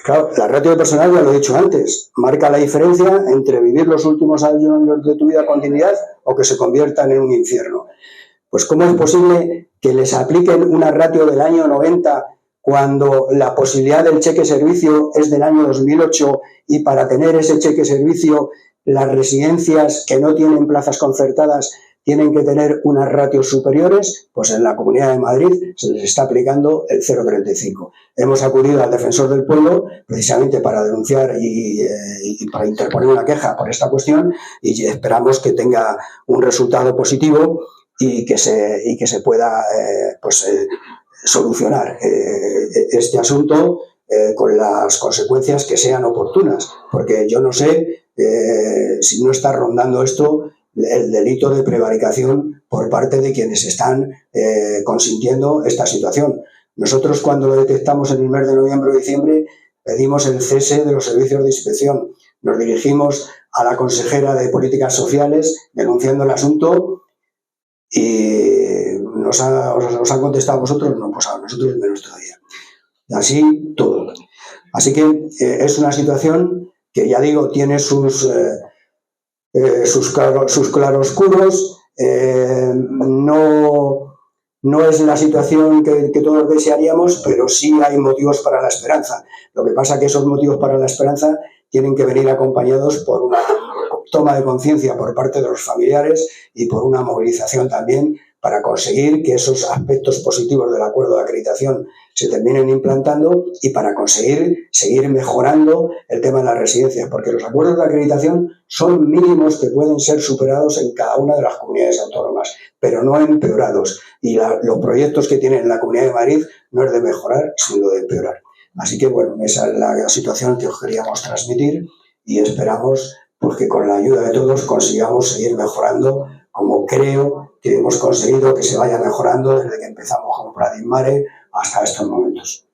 Claro, la ratio de personal, ya lo he dicho antes, marca la diferencia entre vivir los últimos años de tu vida con dignidad o que se conviertan en un infierno. Pues ¿cómo es posible que les apliquen una ratio del año 90 cuando la posibilidad del cheque servicio es del año 2008 y para tener ese cheque servicio las residencias que no tienen plazas concertadas tienen que tener unas ratios superiores? Pues en la Comunidad de Madrid se les está aplicando el 0,35. Hemos acudido al Defensor del Pueblo precisamente para denunciar y para interponer una queja por esta cuestión, y esperamos que tenga un resultado positivo y que se pueda solucionar este asunto con las consecuencias que sean oportunas, porque yo no sé si no está rondando esto el delito de prevaricación por parte de quienes están consintiendo esta situación. Nosotros, cuando lo detectamos en el mes de noviembre o diciembre, pedimos el cese de los servicios de inspección. Nos dirigimos a la consejera de Políticas Sociales denunciando el asunto y os han contestado a vosotros, no, pues a nosotros menos todavía. Así todo. Así que es una situación que ya digo, tiene sus claroscuros. No es la situación que todos desearíamos, pero sí hay motivos para la esperanza. Lo que pasa es que esos motivos para la esperanza tienen que venir acompañados por una toma de conciencia por parte de los familiares y por una movilización también para conseguir que esos aspectos positivos del acuerdo de acreditación se terminen implantando y para conseguir seguir mejorando el tema de las residencias, porque los acuerdos de acreditación son mínimos que pueden ser superados en cada una de las comunidades autónomas, pero no empeorados. Y los proyectos que tiene la Comunidad de Madrid no es de mejorar, sino de empeorar. Así que, bueno, esa es la situación que os queríamos transmitir y esperamos pues, que con la ayuda de todos consigamos seguir mejorando, como creo que hemos conseguido que se vaya mejorando desde que empezamos con Pradis Mare hasta estos momentos.